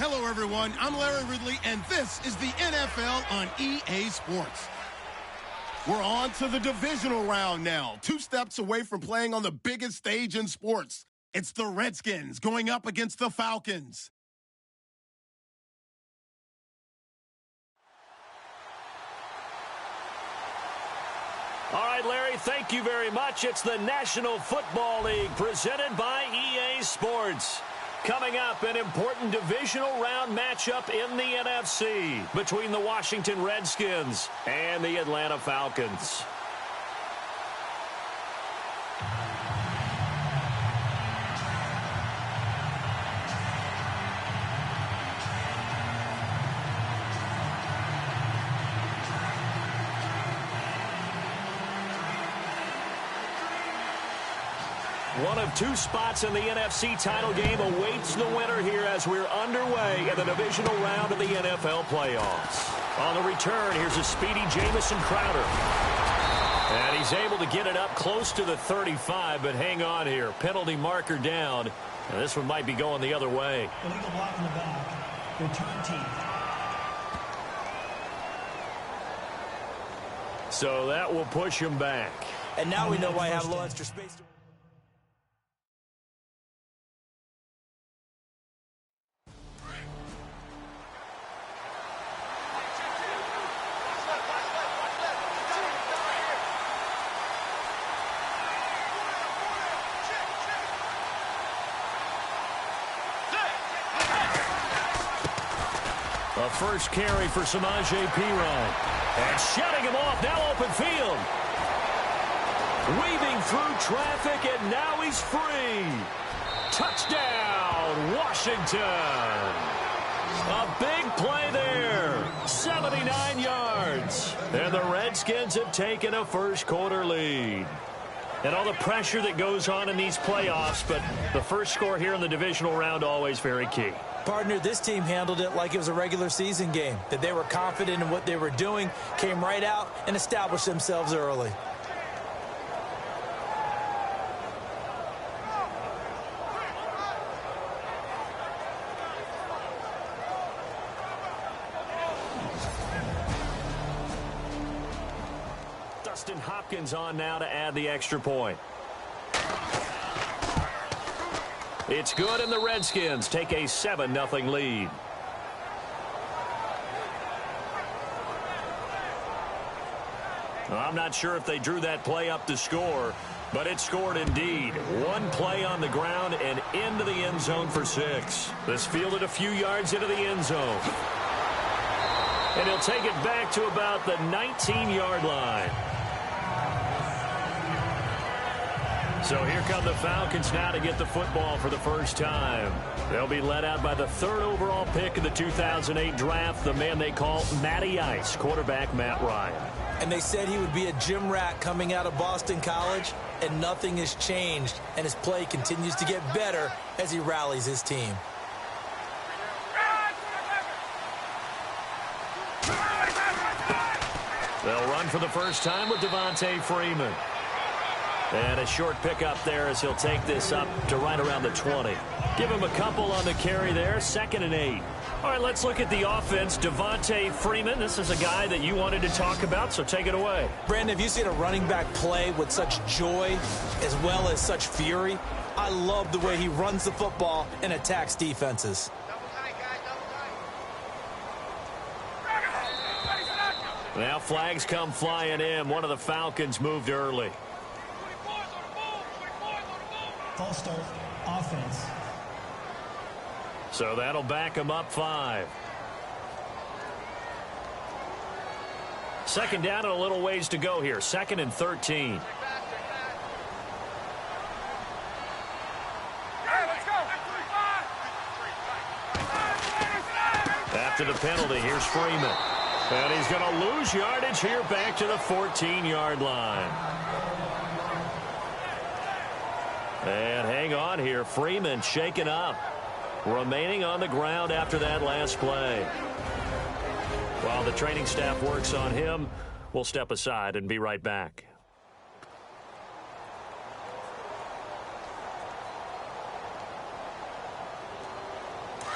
Hello, everyone. I'm Larry Ridley, and this is the NFL on EA Sports. We're on to the divisional round now, 2 steps away from playing on the biggest stage in sports. It's the Redskins going up against the Falcons. All right, Larry, thank you very much. It's the National Football League presented by EA Sports. Coming up, an important divisional round matchup in the NFC between the Washington Redskins and the Atlanta Falcons. One of 2 spots in the NFC title game awaits the winner here as we're underway in the divisional round of the NFL playoffs. On the return, here's a speedy Jamison Crowder. And he's able to get it up close to the 35, but hang on here. Penalty marker down. And this one might be going the other way. Illegal block in the back. Return team. So that will push him back. And now we know why I have a little extra space to... A first carry for Samaje Perine. And shutting him off, now open field. Weaving through traffic, and now he's free. Touchdown, Washington. A big play there. 79 yards. And the Redskins have taken a first quarter lead. And all the pressure that goes on in these playoffs, but the first score here in the divisional round always very key. Partner, this team handled it like it was a regular season game, that they were confident in what they were doing, came right out and established themselves early. Dustin Hopkins on now to add the extra point. It's good, and the Redskins take a 7-0 lead. I'm not sure if they drew that play up to score, but it scored indeed. One play on the ground and into the end zone for 6. This fielded a few yards into the end zone. And he'll take it back to about the 19-yard line. So here come the Falcons now to get the football for the first time. They'll be led out by the 3rd overall pick in the 2008 draft, the man they call Matty Ice, quarterback Matt Ryan. And they said he would be a gym rat coming out of Boston College, and nothing has changed, and his play continues to get better as he rallies his team. They'll run for the first time with Devontae Freeman. And a short pickup there as he'll take this up to right around the 20. Give him a couple on the carry there, 2nd and 8. All right, let's look at the offense. Devontae Freeman, this is a guy that you wanted to talk about, so take it away. Brandon, have you seen a running back play with such joy as well as such fury? I love the way he runs the football and attacks defenses. Now flags come flying in. One of the Falcons moved early. False start, offense. So that'll back him up 5. 2nd down and a little ways to go here. 2nd and 13. After the penalty, here's Freeman. And he's going to lose yardage here back to the 14-yard line. And hang on here. Freeman shaken up. Remaining on the ground after that last play. While the training staff works on him, we'll step aside and be right back.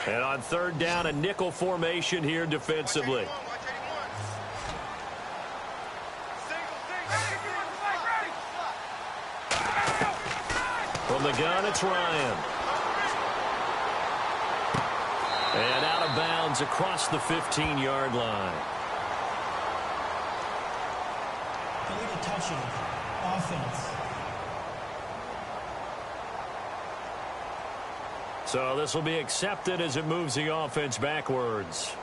And on third down, a nickel formation here defensively. From the gun, it's Ryan. And out of bounds across the 15-yard line. Illegal touching. Offense. So this will be accepted as it moves the offense backwards.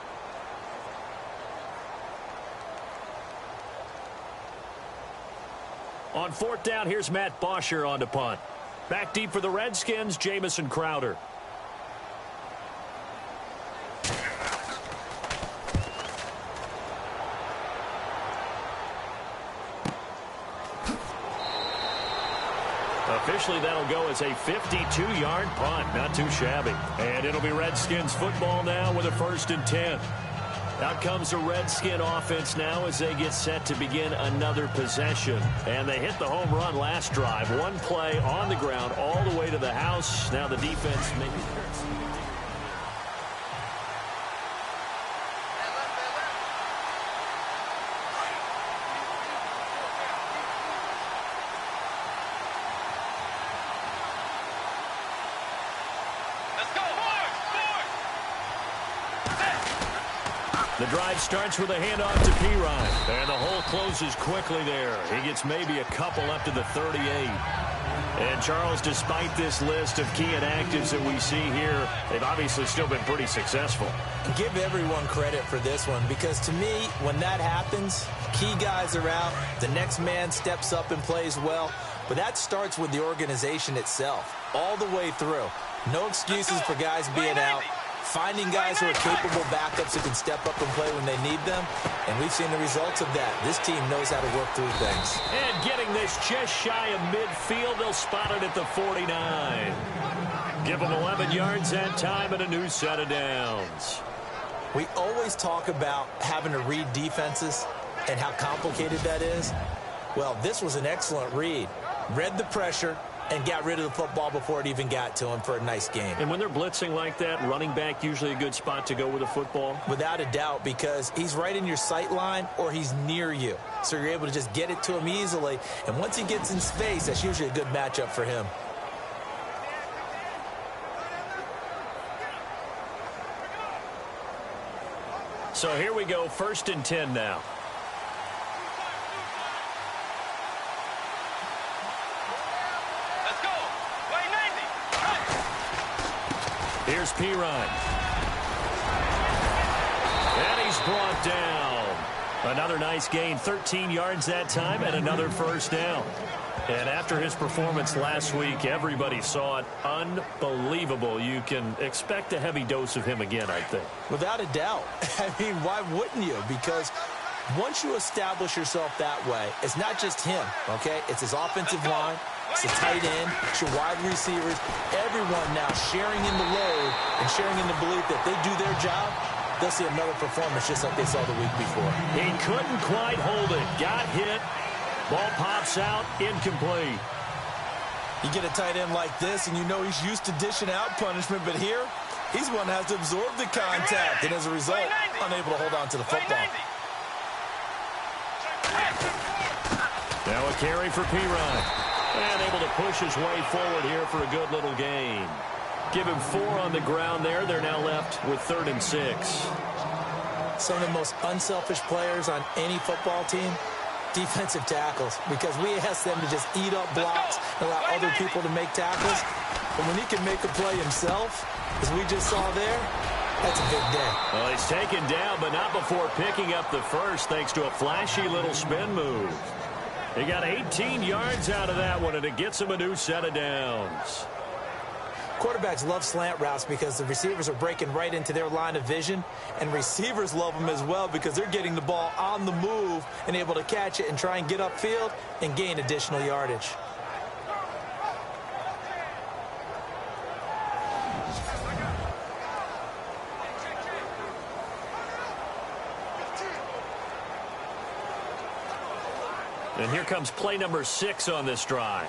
On fourth down, here's Matt Bosher on to punt. Back deep for the Redskins, Jamison Crowder. Officially, that'll go as a 52-yard punt. Not too shabby. And it'll be Redskins football now with a 1st and 10. Out comes the Redskin offense now as they get set to begin another possession. And they hit the home run last drive. One play on the ground all the way to the house. Now the defense maybe. The drive starts with a handoff to Pirine. And the hole closes quickly there. He gets maybe a couple up to the 38. And, Charles, despite this list of key inactives that we see here, they've obviously still been pretty successful. Give everyone credit for this one because, to me, when that happens, key guys are out, the next man steps up and plays well. But that starts with the organization itself, all the way through. No excuses for guys being out. Finding guys who are capable backups who can step up and play when they need them. And we've seen the results of that. This team knows how to work through things. And getting this just shy of midfield, they'll spot it at the 49. Give them 11 yards that time and a new set of downs. We always talk about having to read defenses and how complicated that is. Well, this was an excellent read. Read the pressure and got rid of the football before it even got to him for a nice game. And when they're blitzing like that, running back usually a good spot to go with the football? Without a doubt, because he's right in your sight line or he's near you. So you're able to just get it to him easily. And once he gets in space, that's usually a good matchup for him. So here we go, 1st and 10 now. Here's Pirine. And he's brought down. Another nice gain, 13 yards that time, and another 1st down. And after his performance last week, everybody saw it. Unbelievable. You can expect a heavy dose of him again, I think. Without a doubt. I mean, why wouldn't you? Because once you establish yourself that way, it's not just him, okay? It's his offensive line. It's the tight end, it's your wide receivers, everyone now sharing in the load and sharing in the belief that they do their job, they'll see another performance just like they saw the week before. He couldn't quite hold it. Got hit. Ball pops out. Incomplete. You get a tight end like this, and you know he's used to dishing out punishment, but here, he's one that has to absorb the contact, and as a result, unable to hold on to the football. Now a carry for Pirine. And able to push his way forward here for a good little gain. Give him 4 on the ground there. They're now left with 3rd and 6. Some of the most unselfish players on any football team, defensive tackles, because we ask them to just eat up blocks and allow other people to make tackles. But when he can make a play himself, as we just saw there, that's a big day. Well, he's taken down, but not before picking up the first thanks to a flashy little spin move. He got 18 yards out of that one, and it gets him a new set of downs. Quarterbacks love slant routes because the receivers are breaking right into their line of vision, and receivers love them as well because they're getting the ball on the move and able to catch it and try and get upfield and gain additional yardage. And here comes play number 6 on this drive.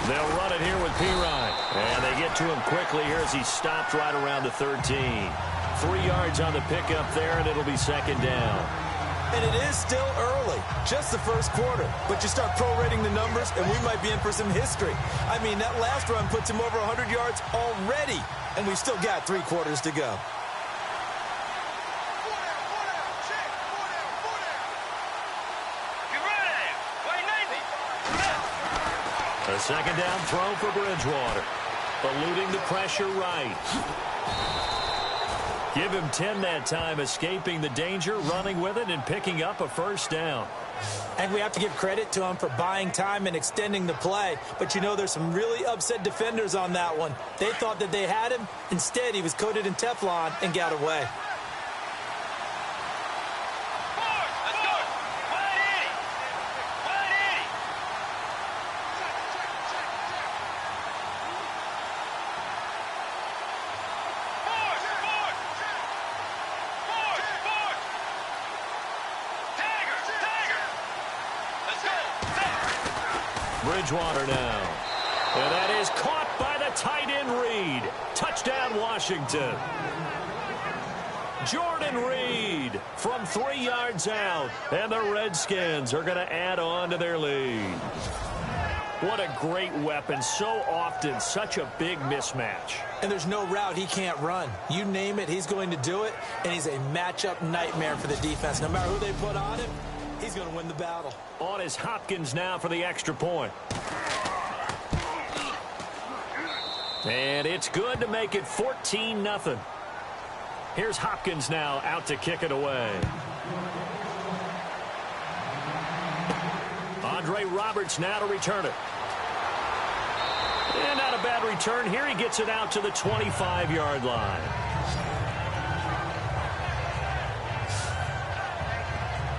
They'll run it here with Pirine. And they get to him quickly here as he stopped right around the 13. 3 yards on the pickup there, and it'll be second down. And it is still early, just the first quarter. But you start prorating the numbers, and we might be in for some history. I mean, that last run puts him over 100 yards already, and we've still got 3 quarters to go. A second down throw for Bridgewater. Eluding the pressure right. Give him 10 that time, escaping the danger, running with it, and picking up a first down. And we have to give credit to him for buying time and extending the play. But you know, there's some really upset defenders on that one. They thought that they had him. Instead, he was coated in Teflon and got away. Bridgewater now. And that is caught by the tight end Reed. Touchdown, Washington. Jordan Reed from 3 yards out. And the Redskins are going to add on to their lead. What a great weapon. So often, such a big mismatch. And there's no route he can't run. You name it, he's going to do it. And he's a matchup nightmare for the defense. No matter who they put on him, he's going to win the battle. On is Hopkins now for the extra point. And it's good to make it 14-0. Here's Hopkins now out to kick it away. Andre Roberts now to return it. And not a bad return here. He gets it out to the 25-yard line.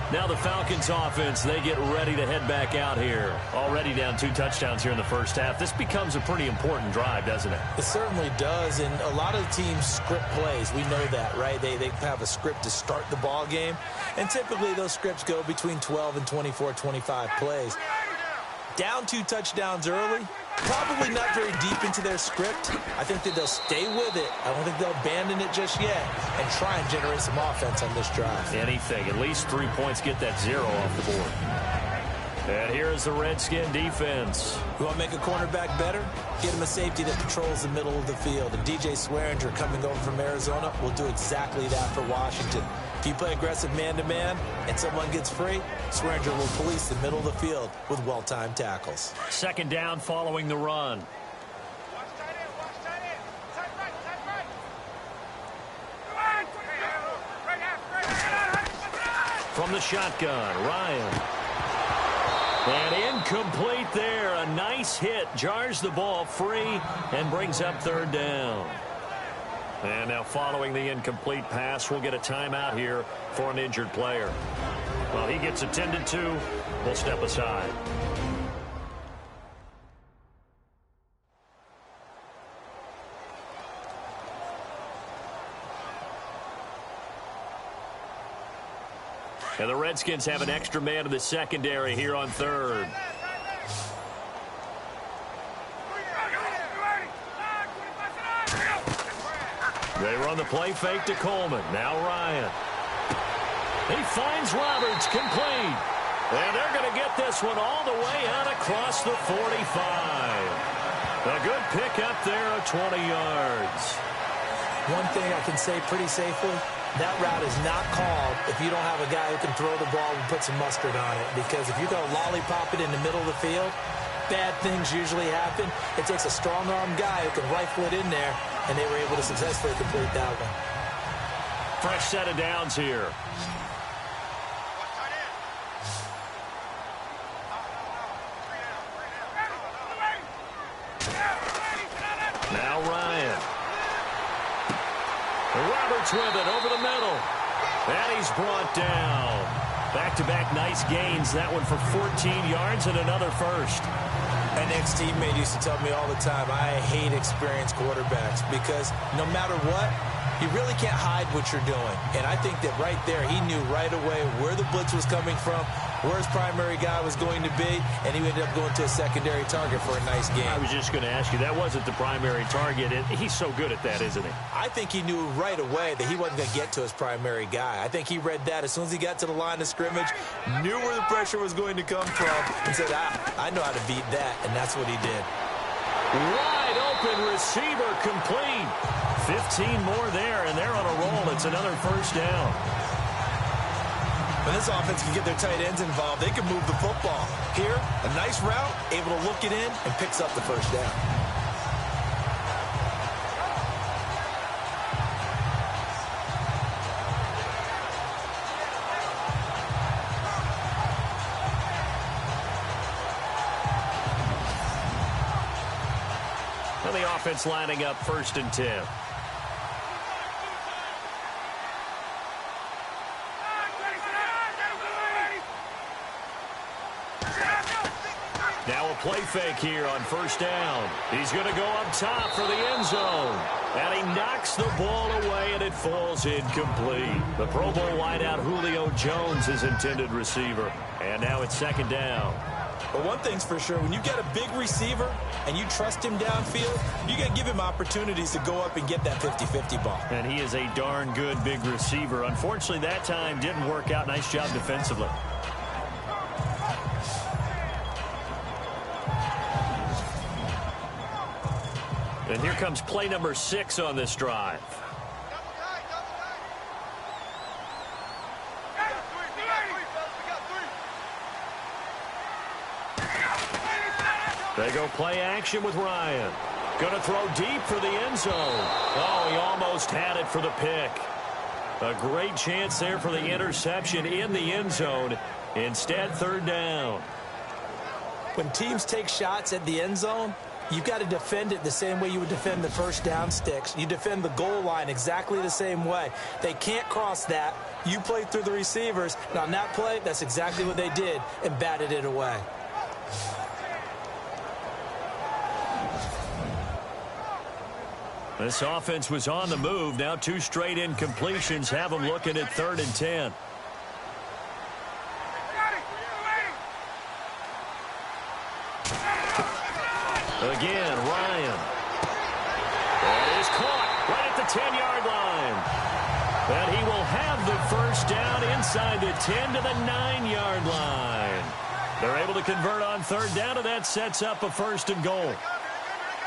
Now the Falcons offense, they get ready to head back out here. Already down 2 touchdowns here in the first half. This becomes a pretty important drive, doesn't it? It certainly does, and a lot of teams script plays. We know that, right? They have a script to start the ball game, and typically those scripts go between 12 and 24, 25 plays. Down 2 touchdowns early, probably not very deep into their script. I think that they'll stay with it. I don't think they'll abandon it just yet and try and generate some offense on this drive. Anything. At least 3 points, get that 0 off the board. And here is the Redskin defense. You want to make a cornerback better? Get him a safety that patrols the middle of the field. And DJ Swearinger coming over from Arizona will do exactly that for Washington. If you play aggressive man-to-man and someone gets free, Swearinger will police the middle of the field with well-timed tackles. Second down following the run. From the shotgun, Ryan. And incomplete there. A nice hit. Jars the ball free and brings up third down. And now following the incomplete pass, we'll get a timeout here for an injured player. While he gets attended to, we'll step aside. And the Redskins have an extra man in the secondary here on third. They run the play fake to Coleman. Now Ryan. He finds Roberts, complete. And they're going to get this one all the way out across the 45. A good pick up there of 20 yards. One thing I can say pretty safely, that route is not called if you don't have a guy who can throw the ball and put some mustard on it. Because if you're going to lollipop it in the middle of the field, bad things usually happen. It takes a strong-arm guy who can rifle it in there, and they were able to successfully complete that one. Fresh set of downs here. Now Ryan. Roberts with it over the middle. And he's brought down. Back-to-back nice gains. That one for 14 yards and another first. An ex-teammate used to tell me all the time, I hate experienced quarterbacks because no matter what, you really can't hide what you're doing. And I think that right there, he knew right away where the blitz was coming from, where his primary guy was going to be, and he ended up going to a secondary target for a nice game. I was just going to ask you, that wasn't the primary target. He's so good at that, isn't he? I think he knew right away that he wasn't going to get to his primary guy. I think he read that as soon as he got to the line of scrimmage, knew where the pressure was going to come from, and said, I know how to beat that, and that's what he did. Wide open receiver complete. 15 more there, and they're on a roll. It's another first down. When this offense can get their tight ends involved, they can move the football. Here, a nice route, able to look it in, and picks up the first down. And the offense lining up 1st and 10. Now a play fake here on 1st down. He's going to go up top for the end zone. And he knocks the ball away, and it falls incomplete. The Pro Bowl wideout Julio Jones is intended receiver. And now it's 2nd down. But one thing's for sure, when you get a big receiver and you trust him downfield, you got to give him opportunities to go up and get that 50-50 ball. And he is a darn good big receiver. Unfortunately, that time didn't work out. Nice job defensively. And here comes play number 6 on this drive. They go play action with Ryan. Going to throw deep for the end zone. Oh, he almost had it for the pick. A great chance there for the interception in the end zone. Instead, 3rd down. When teams take shots at the end zone, you've got to defend it the same way you would defend the first down sticks. You defend the goal line exactly the same way. They can't cross that. You play through the receivers. And on that play, that's exactly what they did and batted it away. This offense was on the move. Now 2 straight incompletions have them looking at 3rd and 10. Again, Ryan. That is caught right at the 10-yard line. And he will have the first down inside the 10 to the 9-yard line. They're able to convert on 3rd down, and that sets up a 1st and goal.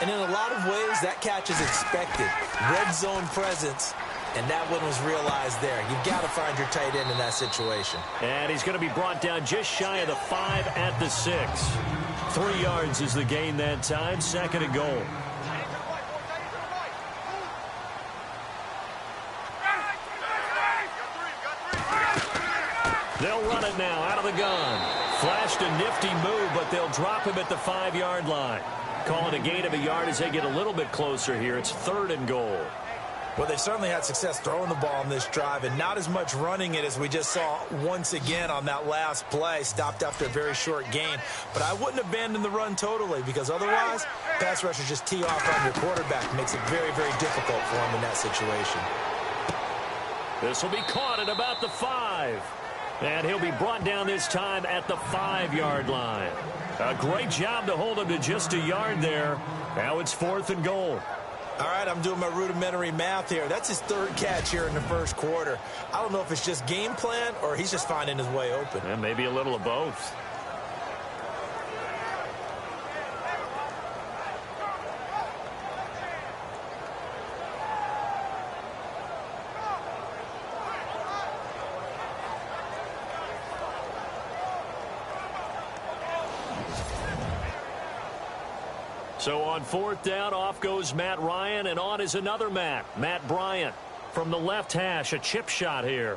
And in a lot of ways, that catch is expected. Red zone presence, and that one was realized there. You've got to find your tight end in that situation. And he's going to be brought down just shy of the 5 at the 6. 3 yards is the gain that time. 2nd and goal. They'll run it now out of the gun. Flashed a nifty move, but they'll drop him at the 5-yard line. Calling a gain of a yard as they get a little bit closer here. It's 3rd and goal. Well, they certainly had success throwing the ball on this drive, and not as much running it as we just saw once again on that last play. Stopped after a very short gain. But I wouldn't abandon the run totally, because otherwise, pass rushers just tee off on your quarterback. It makes it very, very difficult for him in that situation. This will be caught at about the 5. And he'll be brought down this time at the 5-yard line. A great job to hold him to just a yard there. Now it's 4th and goal. All right, I'm doing my rudimentary math here. That's his 3rd catch here in the 1st quarter. I don't know if it's just game plan or he's just finding his way open. And maybe a little of both. So on 4th down, off goes Matt Ryan, and on is another Matt Bryant. From the left hash, a chip shot here.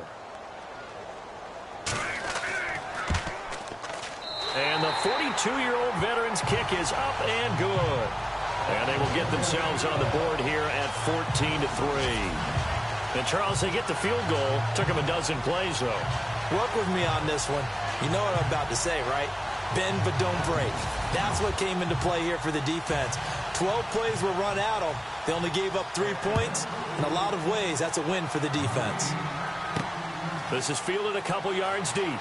And the 42-year-old veteran's kick is up and good. And they will get themselves on the board here at 14-3. And Charles, they get the field goal. Took them a dozen plays, though. Work with me on this one. You know what I'm about to say, right? Bend but don't break. That's what came into play here for the defense. 12 plays were run at them. They only gave up 3 points. In a lot of ways, that's a win for the defense. This is fielded a couple yards deep.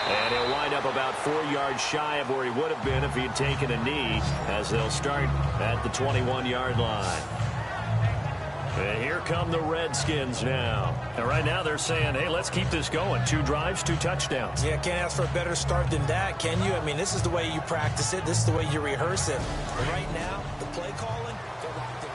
And he'll wind up about 4 yards shy of where he would have been if he had taken a knee, as they'll start at the 21-yard line. And here come the Redskins now. And right now they're saying, hey, let's keep this going. 2 drives, 2 touchdowns. Yeah, can't ask for a better start than that, can you? I mean, this is the way you practice it. This is the way you rehearse it. And right now, the play calling, they're locked in.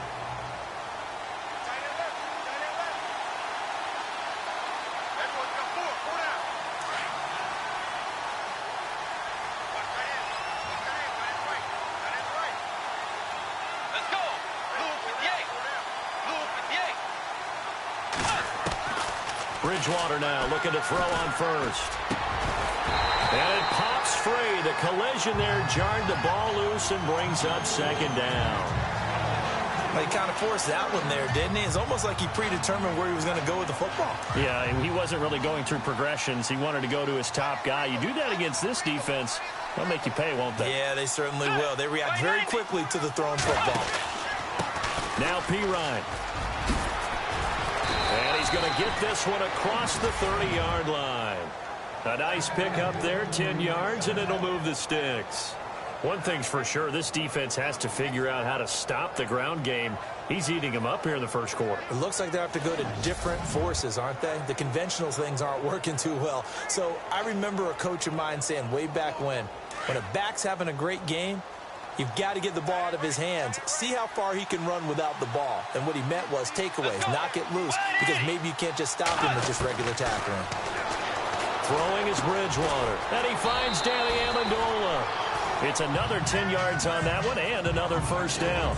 Bridgewater now looking to throw on first. And it pops free. The collision there jarred the ball loose and brings up second down. Well, he kind of forced that one there, didn't he? It's almost like he predetermined where he was going to go with the football. Yeah, and he wasn't really going through progressions. He wanted to go to his top guy. You do that against this defense, they'll make you pay, won't they? Yeah, they certainly will. They react very quickly to the thrown football. Now Pirine. And he's going to get this one across the 30-yard line. A nice pickup there, 10 yards, and it'll move the sticks. One thing's for sure, this defense has to figure out how to stop the ground game. He's eating them up here in the first quarter. It looks like they have to go to different forces, aren't they? The conventional things aren't working too well. So I remember a coach of mine saying way back when a back's having a great game, you've got to get the ball out of his hands. See how far he can run without the ball. And what he meant was takeaways, knock it loose, because maybe you can't just stop him with just regular tackling. Throwing is Bridgewater. And he finds Danny Amendola. It's another 10 yards on that one and another first down.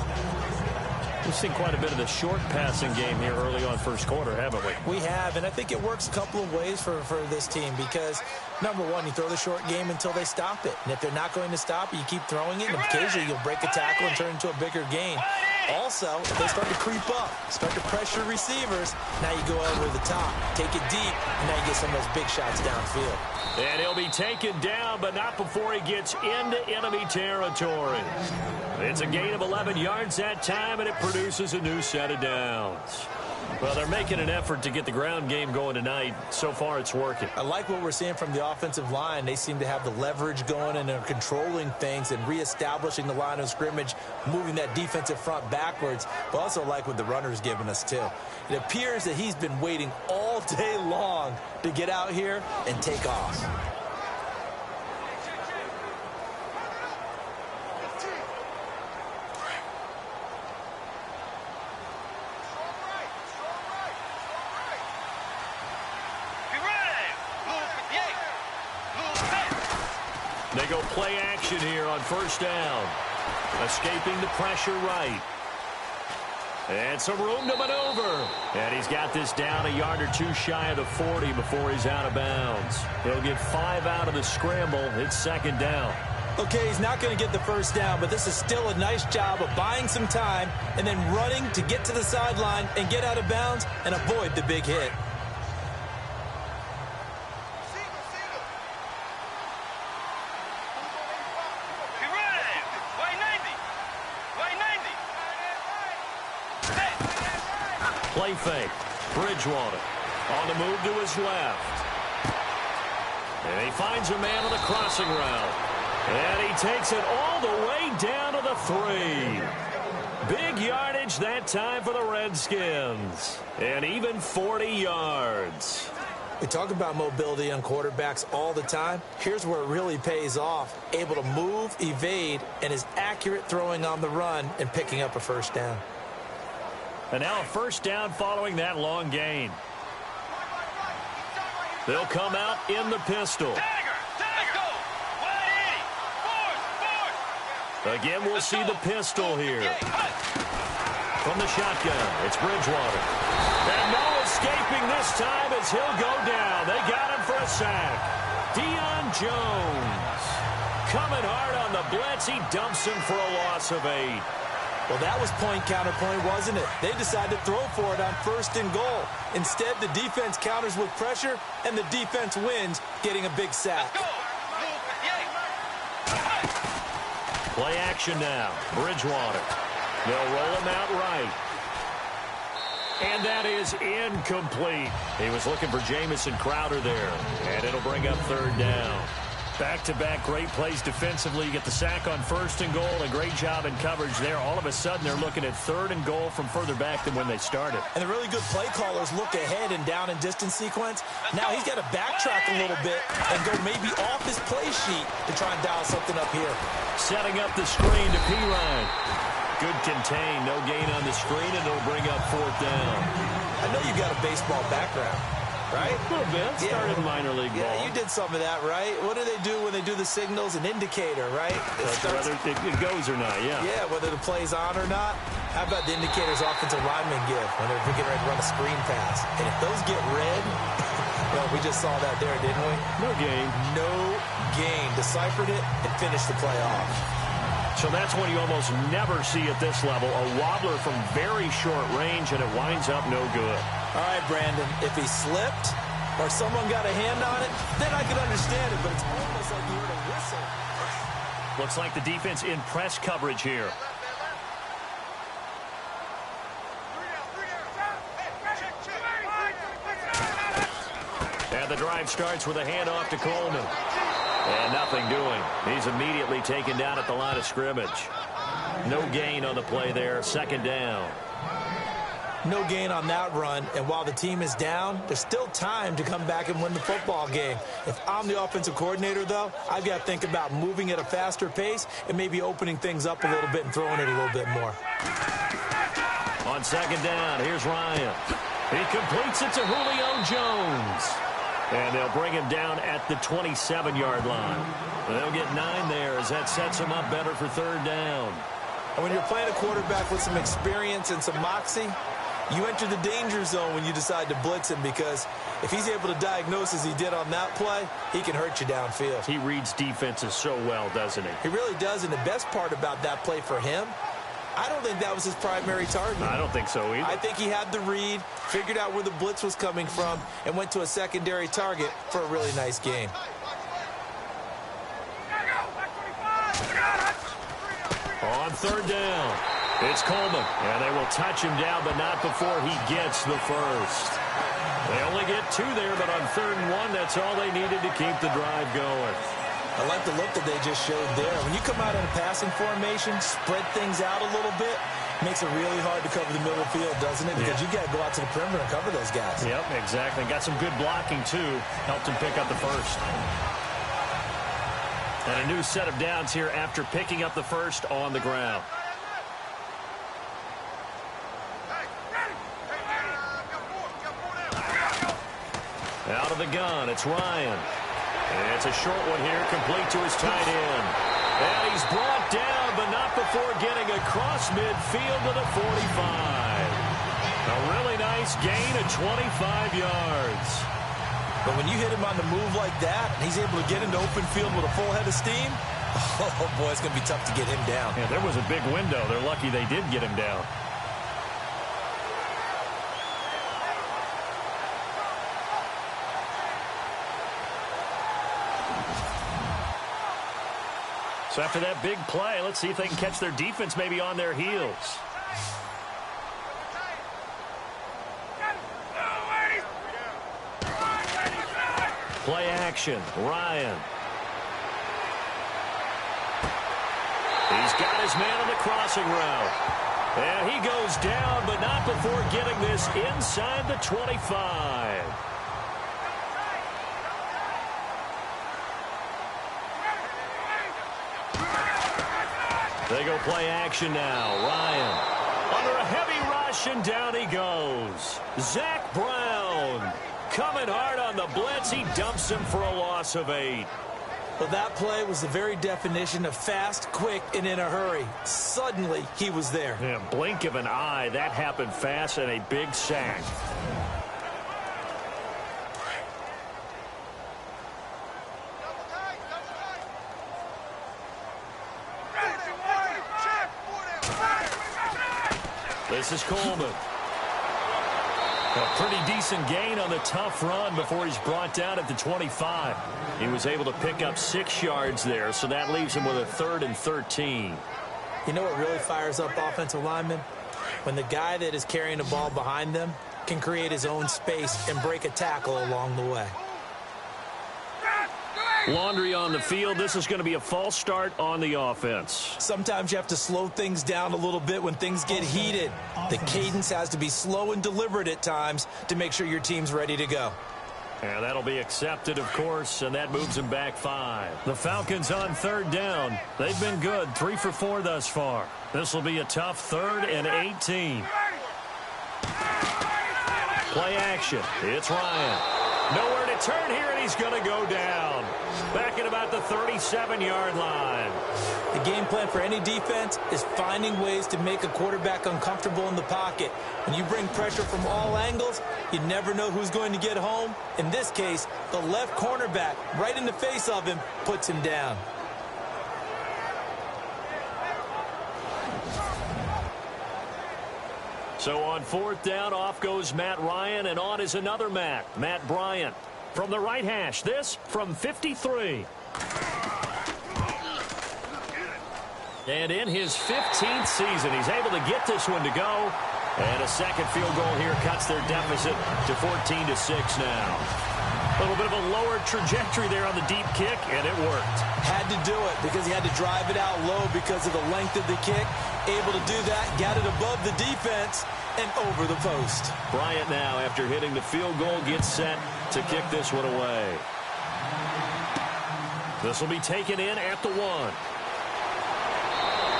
We've seen quite a bit of the short passing game here early on first quarter, haven't we? We have, and I think it works a couple of ways for this team because, number one, you throw the short game until they stop it. And if they're not going to stop it, you keep throwing it, and occasionally you'll break a tackle and turn into a bigger gain. Also, if they start to creep up, start to pressure receivers, now you go over the top, take it deep, and now you get some of those big shots downfield. And he'll be taken down, but not before he gets into enemy territory. It's a gain of 11 yards that time, and it produces a new set of downs. Well, they're making an effort to get the ground game going tonight. So far, it's working. I like what we're seeing from the offensive line. They seem to have the leverage going, and they're controlling things and reestablishing the line of scrimmage, moving that defensive front backwards. But also like what the runner's giving us, too. It appears that he's been waiting all day long to get out here and take off. They go play action here on first down. Escaping the pressure right. And some room to maneuver. And he's got this down a yard or two shy of the 40 before he's out of bounds. He'll get 5 out of the scramble. It's second down. Okay, he's not going to get the first down, but this is still a nice job of buying some time and then running to get to the sideline and get out of bounds and avoid the big hit. Play fake. Bridgewater on the move to his left. And he finds a man on the crossing route. And he takes it all the way down to the 3. Big yardage that time for the Redskins. And even 40 yards. We talk about mobility on quarterbacks all the time. Here's where it really pays off. Able to move, evade, and is accurate throwing on the run and picking up a first down. And now a first down following that long gain. They'll come out in the pistol. Again, we'll see the pistol here. From the shotgun, it's Bridgewater. And no escaping this time as he'll go down. They got him for a sack. Deion Jones coming hard on the blitz. He dumps him for a loss of 8. Well, that was point-counterpoint, wasn't it? They decided to throw for it on first and goal. Instead, the defense counters with pressure, and the defense wins, getting a big sack. Play action now. Bridgewater. They'll roll him out right. And that is incomplete. He was looking for Jamison Crowder there. And it'll bring up third down. Back-to-back great plays defensively. You get the sack on first and goal. A great job in coverage there. All of a sudden, they're looking at third and goal from further back than when they started. And the really good play callers look ahead and down and distance sequence. Now he's got to backtrack a little bit and go maybe off his play sheet to try and dial something up here. Setting up the screen to Pirine. Good contain. No gain on the screen, and it'll bring up fourth down. I know you've got a baseball background. Right? A little bit. Started minor league ball. Yeah, you did some of that, right? What do they do when they do the signals? An indicator, right? Whether it goes or not, yeah. Yeah, whether the play's on or not. How about the indicators offensive linemen give when they're getting ready to run a screen pass? And if those get red, well, we just saw that there, didn't we? No gain. No gain. Deciphered it and finished the play off. So that's one you almost never see at this level. A wobbler from very short range, and it winds up no good. All right, Brandon, if he slipped or someone got a hand on it, then I could understand it, but it's almost like you heard a whistle. Looks like the defense in press coverage here. And the drive starts with a handoff to Coleman. And nothing doing. He's immediately taken down at the line of scrimmage. No gain on the play there. Second down. No gain on that run, and while the team is down, there's still time to come back and win the football game. If I'm the offensive coordinator, though, I've got to think about moving at a faster pace and maybe opening things up a little bit and throwing it a little bit more. On second down, here's Ryan. He completes it to Julio Jones. And they'll bring him down at the 27-yard line. They'll get 9 there as that sets him up better for third down. And when you're playing a quarterback with some experience and some moxie, you enter the danger zone when you decide to blitz him, because if he's able to diagnose as he did on that play, he can hurt you downfield. He reads defenses so well, doesn't he? He really does, and the best part about that play for him, I don't think that was his primary target. I don't think so either. I think he had the read, figured out where the blitz was coming from, and went to a secondary target for a really nice game. On third down, it's Coleman, and they will touch him down, but not before he gets the first. They only get 2 there, but on third and 1, that's all they needed to keep the drive going. I like the look that they just showed there. When you come out in a passing formation, spread things out a little bit, makes it really hard to cover the middle of the field, doesn't it? Because you got to go out to the perimeter and cover those guys. Yep, exactly. Got some good blocking, too. Helped him pick up the first. And a new set of downs here after picking up the first on the ground. Out of the gun, it's Ryan. And it's a short one here, complete to his tight end. And he's brought down, but not before getting across midfield to the 45. A really nice gain of 25 yards. But when you hit him on the move like that, and he's able to get into open field with a full head of steam, oh boy, it's going to be tough to get him down. Yeah, there was a big window. They're lucky they did get him down. So after that big play, let's see if they can catch their defense maybe on their heels. Play action, Ryan. He's got his man on the crossing route. And he goes down, but not before getting this inside the 25. They go play action now. Ryan under a heavy rush, and down he goes. Zach Brown coming hard on the blitz. He dumps him for a loss of 8. Well, that play was the very definition of fast, quick, and in a hurry. Suddenly, he was there. Yeah, blink of an eye. That happened fast, and a big sack. This is Coleman. A pretty decent gain on the tough run before he's brought down at the 25. He was able to pick up 6 yards there, so that leaves him with a 3rd and 13. You know what really fires up offensive linemen? when the guy that is carrying the ball behind them can create his own space and break a tackle along the way. Laundry on the field. This is going to be a false start on the offense. Sometimes you have to slow things down a little bit when things get heated. The cadence has to be slow and deliberate at times to make sure your team's ready to go. And that'll be accepted, of course, and that moves them back 5. The Falcons on 3rd down. They've been good, 3 for 4 thus far. This will be a tough 3rd and 18. Play action. It's Ryan. Nowhere to turn here, and he's going to go down. Back at about the 37-yard line. The game plan for any defense is finding ways to make a quarterback uncomfortable in the pocket. When you bring pressure from all angles, you never know who's going to get home. In this case, the left cornerback, right in the face of him, puts him down. So on 4th down, off goes Matt Ryan, and on is another Matt Bryant. From the right hash, this from 53. And in his 15th season, he's able to get this one to go. And a second field goal here cuts their deficit to 14-6 now. A little bit of a lower trajectory there on the deep kick, and it worked. Had to do it because he had to drive it out low because of the length of the kick. Able to do that, got it above the defense and over the post. Bryant now, after hitting the field goal, gets set to kick this one away. This will be taken in at the 1.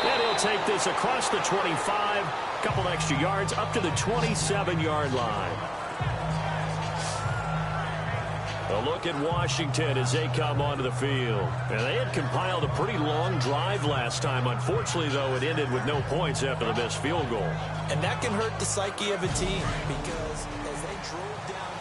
And he'll take this across the 25, a couple extra yards up to the 27-yard line. A look at Washington as they come onto the field. And they had compiled a pretty long drive last time. Unfortunately, though, it ended with no points after the missed field goal. And that can hurt the psyche of a team because as they drove downfield.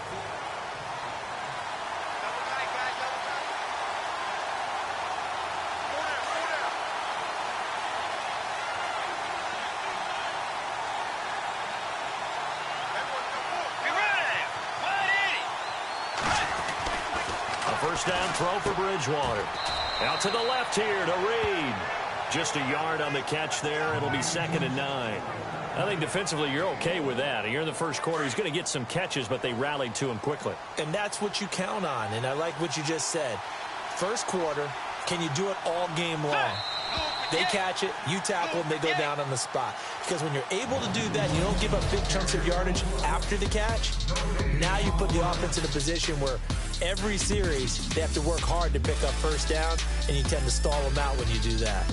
First down throw for Bridgewater. Out to the left here to Reed. Just a yard on the catch there. It'll be 2nd and 9. I think defensively you're okay with that. Here in the first quarter, he's going to get some catches, but they rallied to him quickly. And that's what you count on, and I like what you just said. First quarter, can you do it all game long? They catch it, you tackle them, they go down on the spot. Because when you're able to do that, you don't give up big chunks of yardage after the catch. Now you put the offense in a position where every series they have to work hard to pick up first down, and you tend to stall them out when you do that.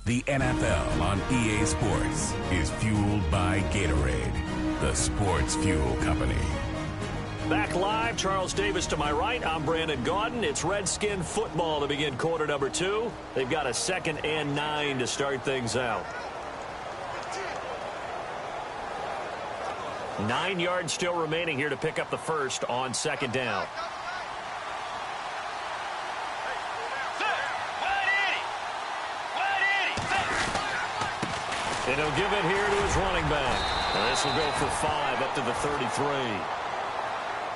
The NFL on EA Sports is fueled by Gatorade, the sports fuel company. Back live, Charles Davis to my right. I'm Brandon Gaudin. It's Redskin football to begin quarter number 2. They've got a 2nd and 9 to start things out. 9 yards still remaining here to pick up the first on 2nd down. And he'll give it here to his running back. And this will go for 5 up to the 33.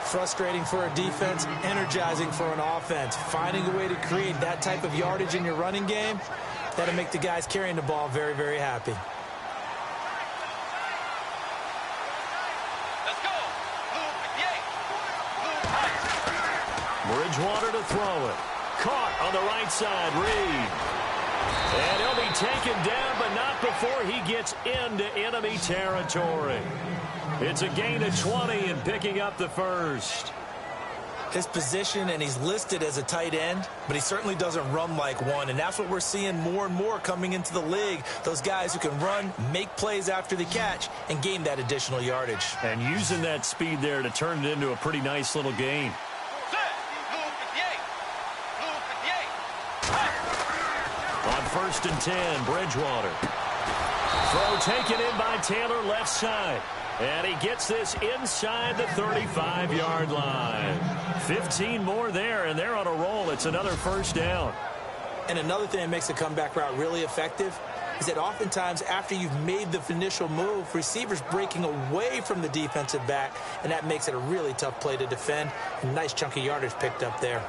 Frustrating for a defense, energizing for an offense. Finding a way to create that type of yardage in your running game, that'll make the guys carrying the ball very, very happy. Let's go. Bridgewater to throw it. Caught on the right side, Reed. And he'll be taken down, but not before he gets into enemy territory. It's a gain of 20 and picking up the first. His position, and he's listed as a tight end, but he certainly doesn't run like one, and that's what we're seeing more and more coming into the league. Those guys who can run, make plays after the catch, and gain that additional yardage. And using that speed there to turn it into a pretty nice little gain. On 1st and 10, Bridgewater. Throw taken in by Taylor left side. And he gets this inside the 35-yard line. 15 more there, and they're on a roll. It's another first down. And another thing that makes the comeback route really effective is that oftentimes after you've made the initial move, receivers breaking away from the defensive back, and that makes it a really tough play to defend. A nice chunk of yardage picked up there.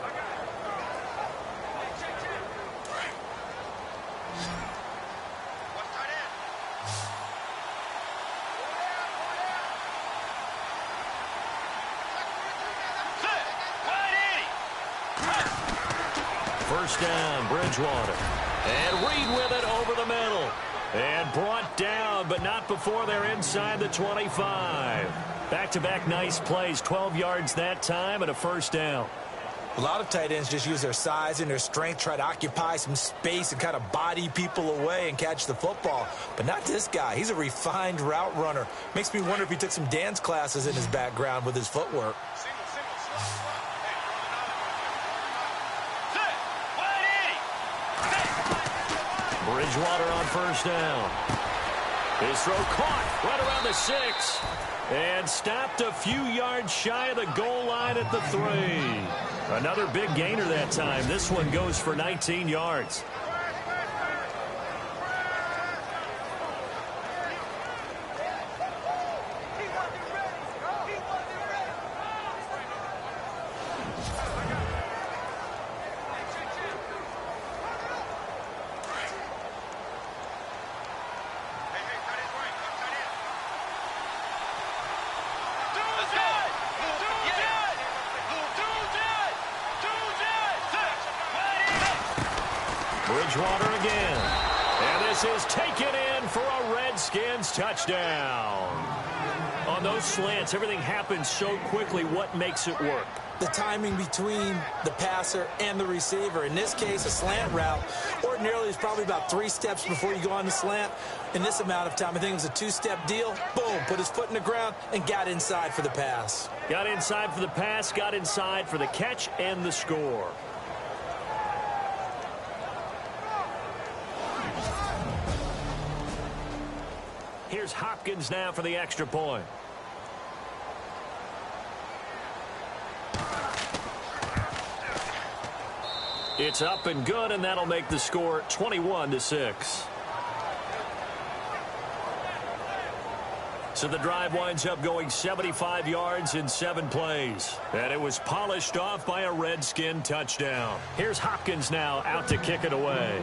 First down, Bridgewater. And Reed with it over the middle. And brought down, but not before they're inside the 25. Back-to-back nice plays, 12 yards that time and a first down. A lot of tight ends just use their size and their strength, try to occupy some space and kind of body people away and catch the football. But not this guy. He's a refined route runner. Makes me wonder if he took some dance classes in his background with his footwork. Bridgewater on first down. His throw caught right around the 6. And stopped a few yards shy of the goal line at the 3. Another big gainer that time. This one goes for 19 yards. Bridgewater again. And this is taken in for a Redskins touchdown. On those slants, everything happens so quickly. What makes it work? The timing between the passer and the receiver. In this case, a slant route ordinarily is probably about 3 steps before you go on the slant. In this amount of time, I think it was a 2-step deal. Boom, put his foot in the ground and got inside for the pass. Got inside for the pass, got inside for the catch and the score. Here's Hopkins now for the extra point. It's up and good, and that'll make the score 21-6. So the drive winds up going 75 yards in 7 plays. And it was polished off by a Redskin touchdown. Here's Hopkins now out to kick it away.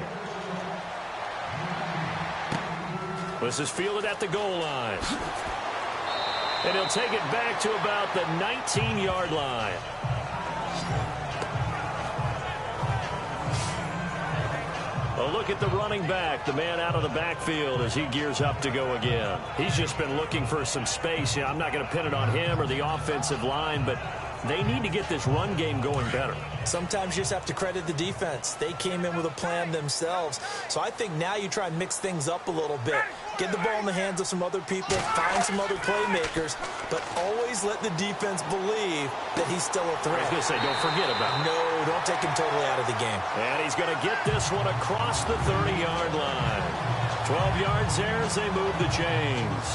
This is fielded at the goal line. And he'll take it back to about the 19-yard line. A look at the running back, the man out of the backfield as he gears up to go again. He's just been looking for some space. I'm not going to pin it on him or the offensive line, but they need to get this run game going better. Sometimes you just have to credit the defense. They came in with a plan themselves. So I think now you try and mix things up a little bit. Get the ball in the hands of some other people, find some other playmakers, but always let the defense believe that he's still a threat. I was going to say, don't forget about him. No, don't take him totally out of the game. And he's going to get this one across the 30-yard line. 12 yards there as they move the chains.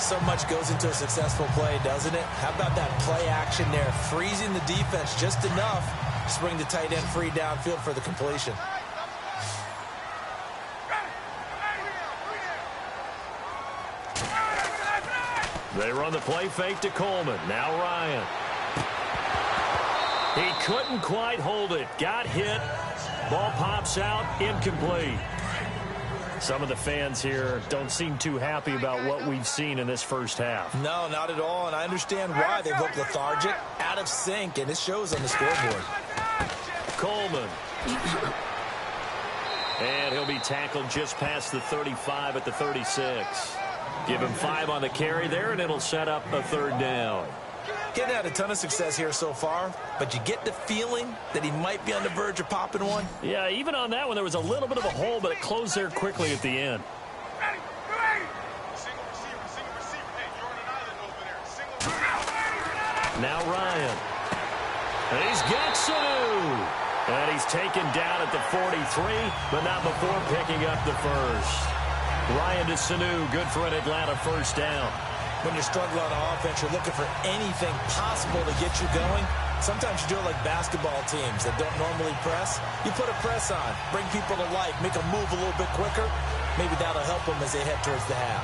So much goes into a successful play, doesn't it? How about that play action there? Freezing the defense just enough to bring the tight end free downfield for the completion. They run the play fake to Coleman. Now Ryan. He couldn't quite hold it. Got hit. Ball pops out. Incomplete. Some of the fans here don't seem too happy about what we've seen in this first half. No, not at all, and I understand why. They look lethargic, out of sync, and it shows on the scoreboard. Coleman. And he'll be tackled just past the 35 at the 36. Give him 5 on the carry there, and it'll set up a 3rd down. Getting had a ton of success here so far, but you get the feeling that he might be on the verge of popping one. Yeah, even on that one, there was a little bit of a hole, but it closed there quickly at the end. Now Ryan. And he's got Sanu. And he's taken down at the 43, but not before picking up the first. Ryan to Sanu, good for an Atlanta first down. When you're struggling on offense, you're looking for anything possible to get you going. Sometimes you do it like basketball teams that don't normally press. You put a press on, bring people to life, make them move a little bit quicker. Maybe that'll help them as they head towards the half.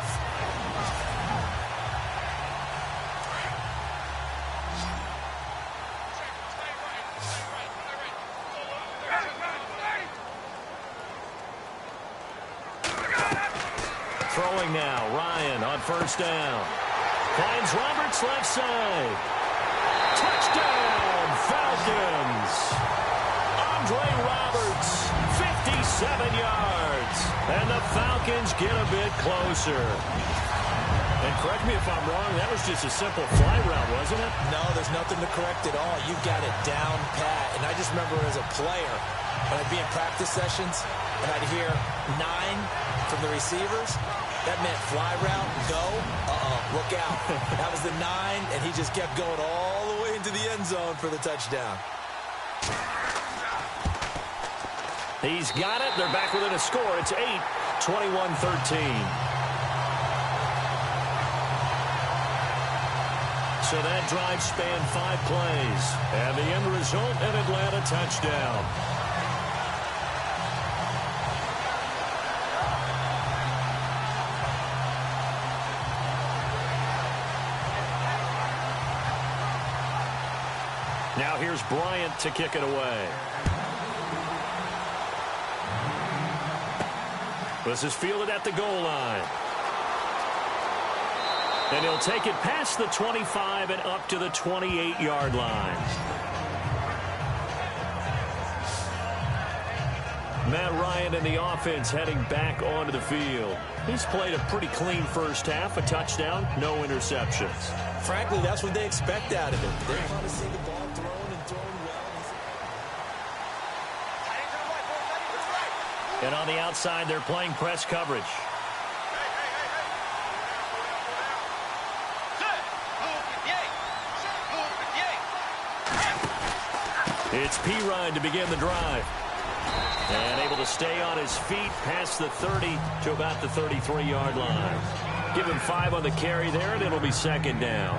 Throwing now, Ryan on first down. Finds Roberts left side. Touchdown, Falcons. And the Falcons get a bit closer. And correct me if I'm wrong, that was just a simple fly route, wasn't it? No, there's nothing to correct at all. You got it down pat. And I just remember as a player, when I'd be in practice sessions, and I'd hear 9 from the receivers, that meant fly route, go, look out. That was the 9, and he just kept going all the way into the end zone for the touchdown. He's got it. They're back within a score. It's 8, 21-13. So that drive spanned 5 plays. And the end result, an Atlanta touchdown. Now here's Bryant to kick it away. This is fielded at the goal line. And he'll take it past the 25 and up to the 28-yard line. Matt Ryan and the offense heading back onto the field. He's played a pretty clean first half, a touchdown, no interceptions. Frankly, that's what they expect out of him. They want to see the ball thrown and thrown well. And on the outside, they're playing press coverage. It's Pirine to begin the drive. And able to stay on his feet past the 30 to about the 33-yard line. Give him 5 on the carry there, and it'll be second down.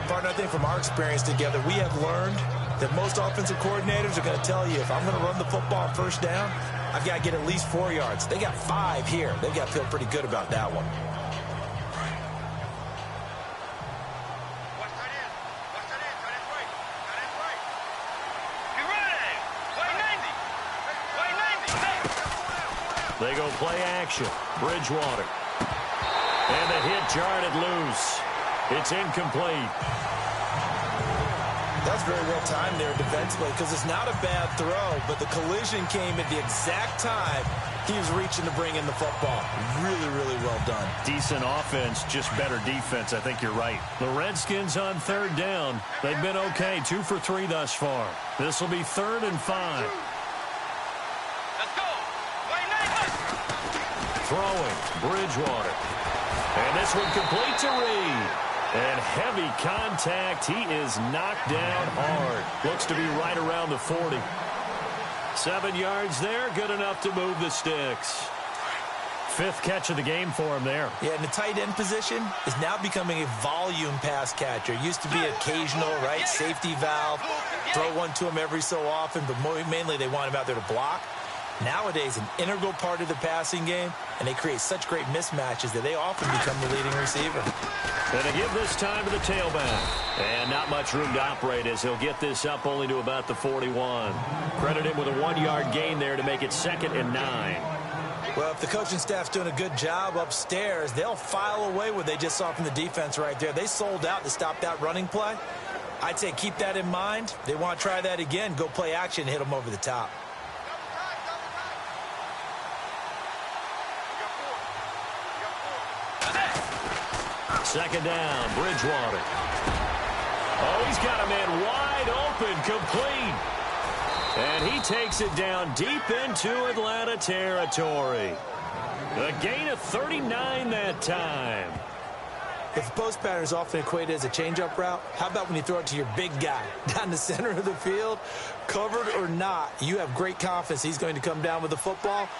Partner, I think from our experience together, we have learned that most offensive coordinators are going to tell you, if I'm going to run the football on first down, I've got to get at least 4 yards. They got 5 here. They've got to feel pretty good about that one. They go play action. Bridgewater. And the hit jarred it loose. It's incomplete. That's very well timed there defensively because it's not a bad throw, but the collision came at the exact time he was reaching to bring in the football. Really, really well done. Decent offense, just better defense. I think you're right. The Redskins on third down. They've been okay, 2 for 3 thus far. This will be 3rd and 5. Throwing, Bridgewater. And this one complete to Reed. And heavy contact. He is knocked down hard. Looks to be right around the 40. 7 yards there, good enough to move the sticks. 5th catch of the game for him there. Yeah, and the tight end position is now becoming a volume pass catcher. Used to be occasional, right? Safety valve. Throw one to him every so often, but mainly they want him out there to block. Nowadays, an integral part of the passing game, and they create such great mismatches that they often become the leading receiver. And to give this time to the tailback. And not much room to operate as he'll get this up only to about the 41. Credit him with a 1-yard gain there to make it 2nd and 9. Well, if the coaching staff's doing a good job upstairs, they'll file away what they just saw from the defense right there. They sold out to stop that running play. I'd say keep that in mind. They want to try that again. Go play action and hit them over the top. Second down, Bridgewater. Oh, he's got a man wide open, complete. And he takes it down deep into Atlanta territory. A gain of 39 that time. If the post pattern is often equated as a change-up route, how about when you throw it to your big guy down the center of the field? Covered or not, you have great confidence he's going to come down with the football.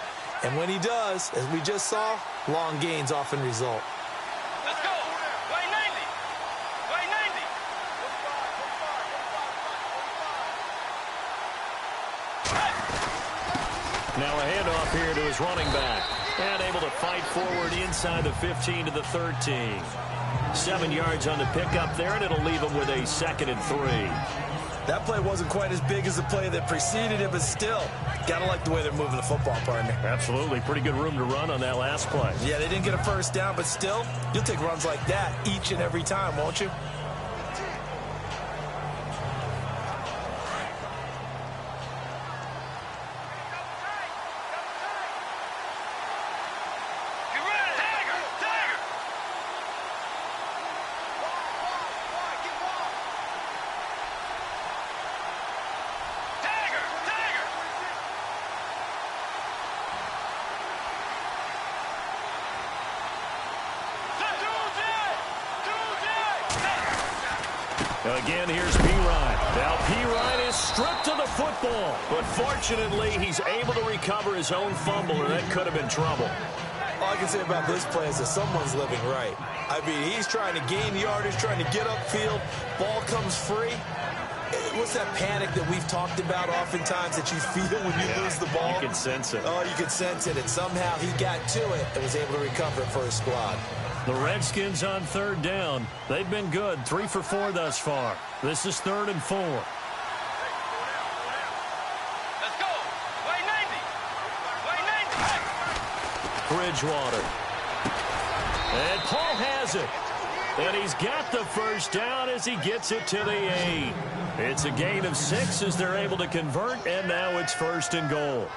And when he does, as we just saw, long gains often result. Now a handoff here to his running back. And able to fight forward inside the 15 to the 13. 7 yards on the pickup there, and it'll leave him with a 2nd and 3. That play wasn't quite as big as the play that preceded it, but still, got to like the way they're moving the football, partner. Absolutely. Pretty good room to run on that last play. Yeah, they didn't get a first down, but still, you'll take runs like that each and every time, won't you? Again, here's Pirine. Now Pirine is stripped of the football, but fortunately he's able to recover his own fumble, or that could have been trouble. All I can say about this play is that someone's living right. I mean, he's trying to gain yardage, trying to get upfield. Ball comes free. What's that panic that we've talked about oftentimes that you feel when you lose the ball? You can sense it. Oh, you can sense it. And somehow he got to it and was able to recover it for his squad. The Redskins on third down. They've been good, 3 for 4 thus far. This is 3rd and 4. Let's go. Way 90. Way 90. Bridgewater. And Paul has it. And he's got the first down as he gets it to the 8. It's a gain of 6 as they're able to convert, and now it's 1st and goal.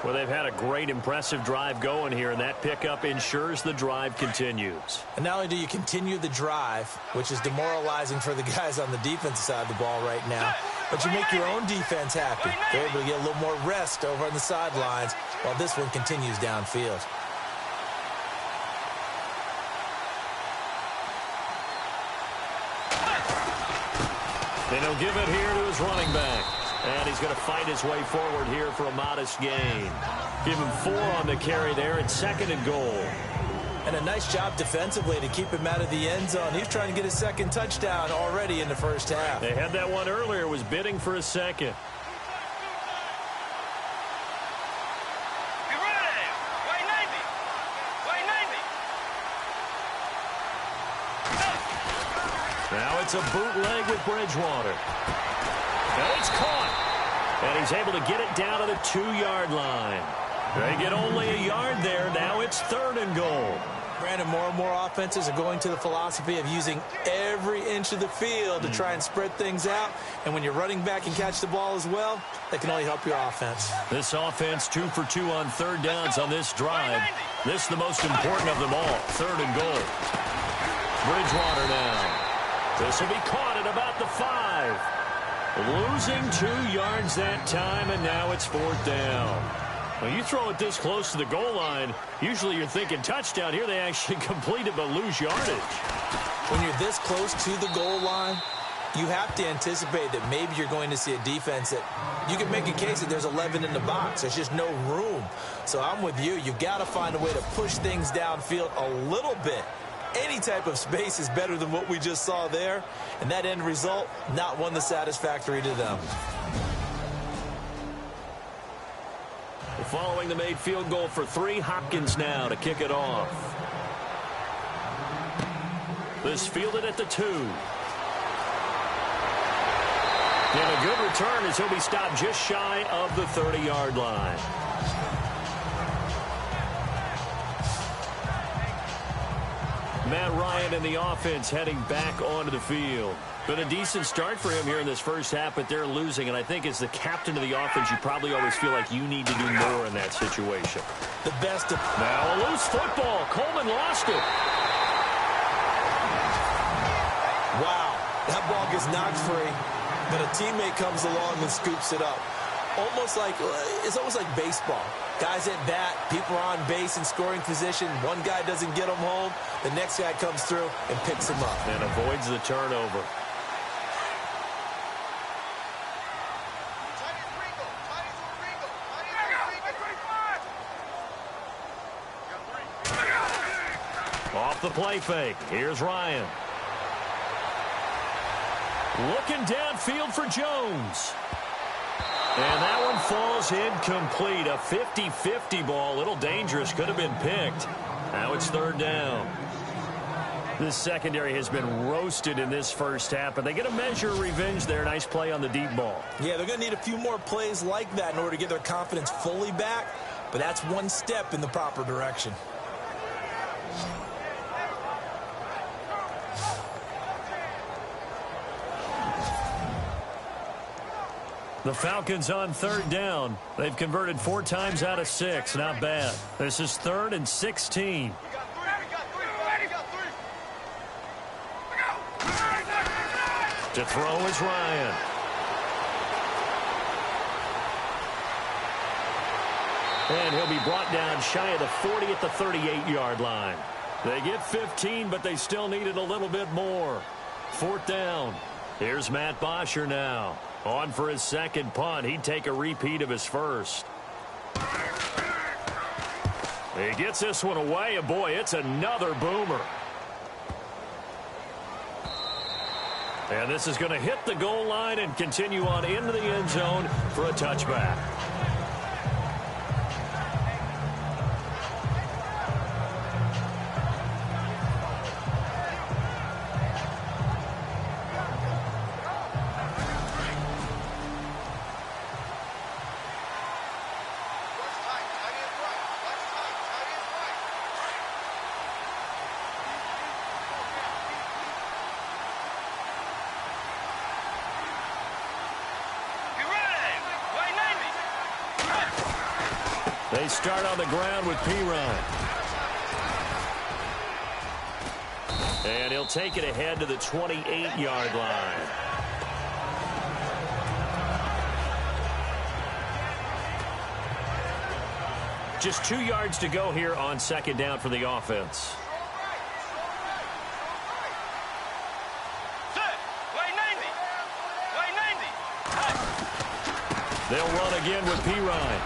Well, they've had a great, impressive drive going here, and that pickup ensures the drive continues. And not only do you continue the drive, which is demoralizing for the guys on the defensive side of the ball right now, but you make your own defense happy. They're able to get a little more rest over on the sidelines while this one continues downfield. And he'll give it here to his running back. And he's going to fight his way forward here for a modest gain. Give him 4 on the carry there, and 2nd and goal. And a nice job defensively to keep him out of the end zone. He's trying to get his 2nd touchdown already in the first half. They had that one earlier, was bidding for a 2nd. Be ready. Way 90. Way 90. Now it's a bootleg with Bridgewater. And it's caught. And he's able to get it down to the 2-yard line. They get only a yard there. Now it's 3rd and goal. Brandon, more and more offenses are going to the philosophy of using every inch of the field to try and spread things out. And when you're running back and catch the ball as well, that can only help your offense. This offense 2 for 2 on 3rd downs on this drive. This is the most important of them all. 3rd and goal. Bridgewater now. This will be caught at about the 5. Losing 2 yards that time, and now it's 4th down. When you throw it this close to the goal line, usually you're thinking touchdown. Here they actually complete it but lose yardage. When you're this close to the goal line, you have to anticipate that maybe you're going to see a defense that you can make a case that there's 11 in the box. There's just no room. So I'm with you. You've got to find a way to push things downfield a little bit. Any type of space is better than what we just saw there. And that end result, not one that's satisfactory to them. Following the made field goal for 3, Hopkins now to kick it off. This fielded at the 2. And a good return as he'll be stopped just shy of the 30-yard line. Matt Ryan and the offense heading back onto the field. Been a decent start for him here in this first half, but they're losing. And I think as the captain of the offense, you probably always feel like you need to do more in that situation. The best of... Now a loose football. Coleman lost it. Wow. That ball gets knocked free, but a teammate comes along and scoops it up. It's almost like baseball. Guys at bat, people are on base in scoring position. One guy doesn't get them home. The next guy comes through and picks him up. And avoids the turnover. Off the play fake. Here's Ryan. Looking downfield for Jones. And that one falls incomplete. A 50-50 ball. A little dangerous. Could have been picked. Now it's 3rd down. This secondary has been roasted in this first half, but they get a measure of revenge there. Nice play on the deep ball. Yeah, they're going to need a few more plays like that in order to get their confidence fully back, but that's one step in the proper direction. The Falcons on 3rd down. They've converted 4 times out of 6. Not bad. This is 3rd and 16. To throw is Ryan. And he'll be brought down shy of the 40 at the 38-yard line. They get 15, but they still needed a little bit more. 4th down. Here's Matt Bosher now. On for his second punt. He'd take a repeat of his first. He gets this one away, and boy, it's another boomer. And this is going to hit the goal line and continue on into the end zone for a touchback. They start on the ground with P-Ryan. And he'll take it ahead to the 28-yard line. Just 2 yards to go here on 2nd down for the offense. They'll run again with P-Ryan.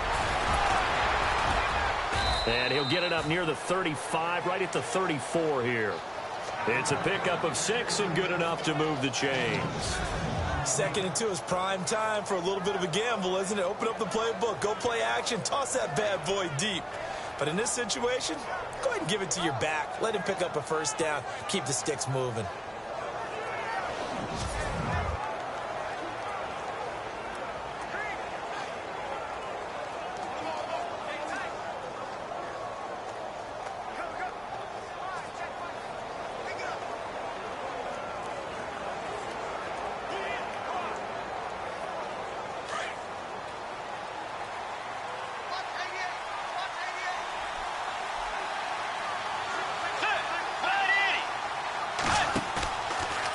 And he'll get it up near the 35, right at the 34 here. It's a pickup of 6 and good enough to move the chains. 2nd and 2 is prime time for a little bit of a gamble, isn't it? Open up the playbook, go play action, toss that bad boy deep. But in this situation, go ahead and give it to your back. Let him pick up a 1st down, keep the sticks moving.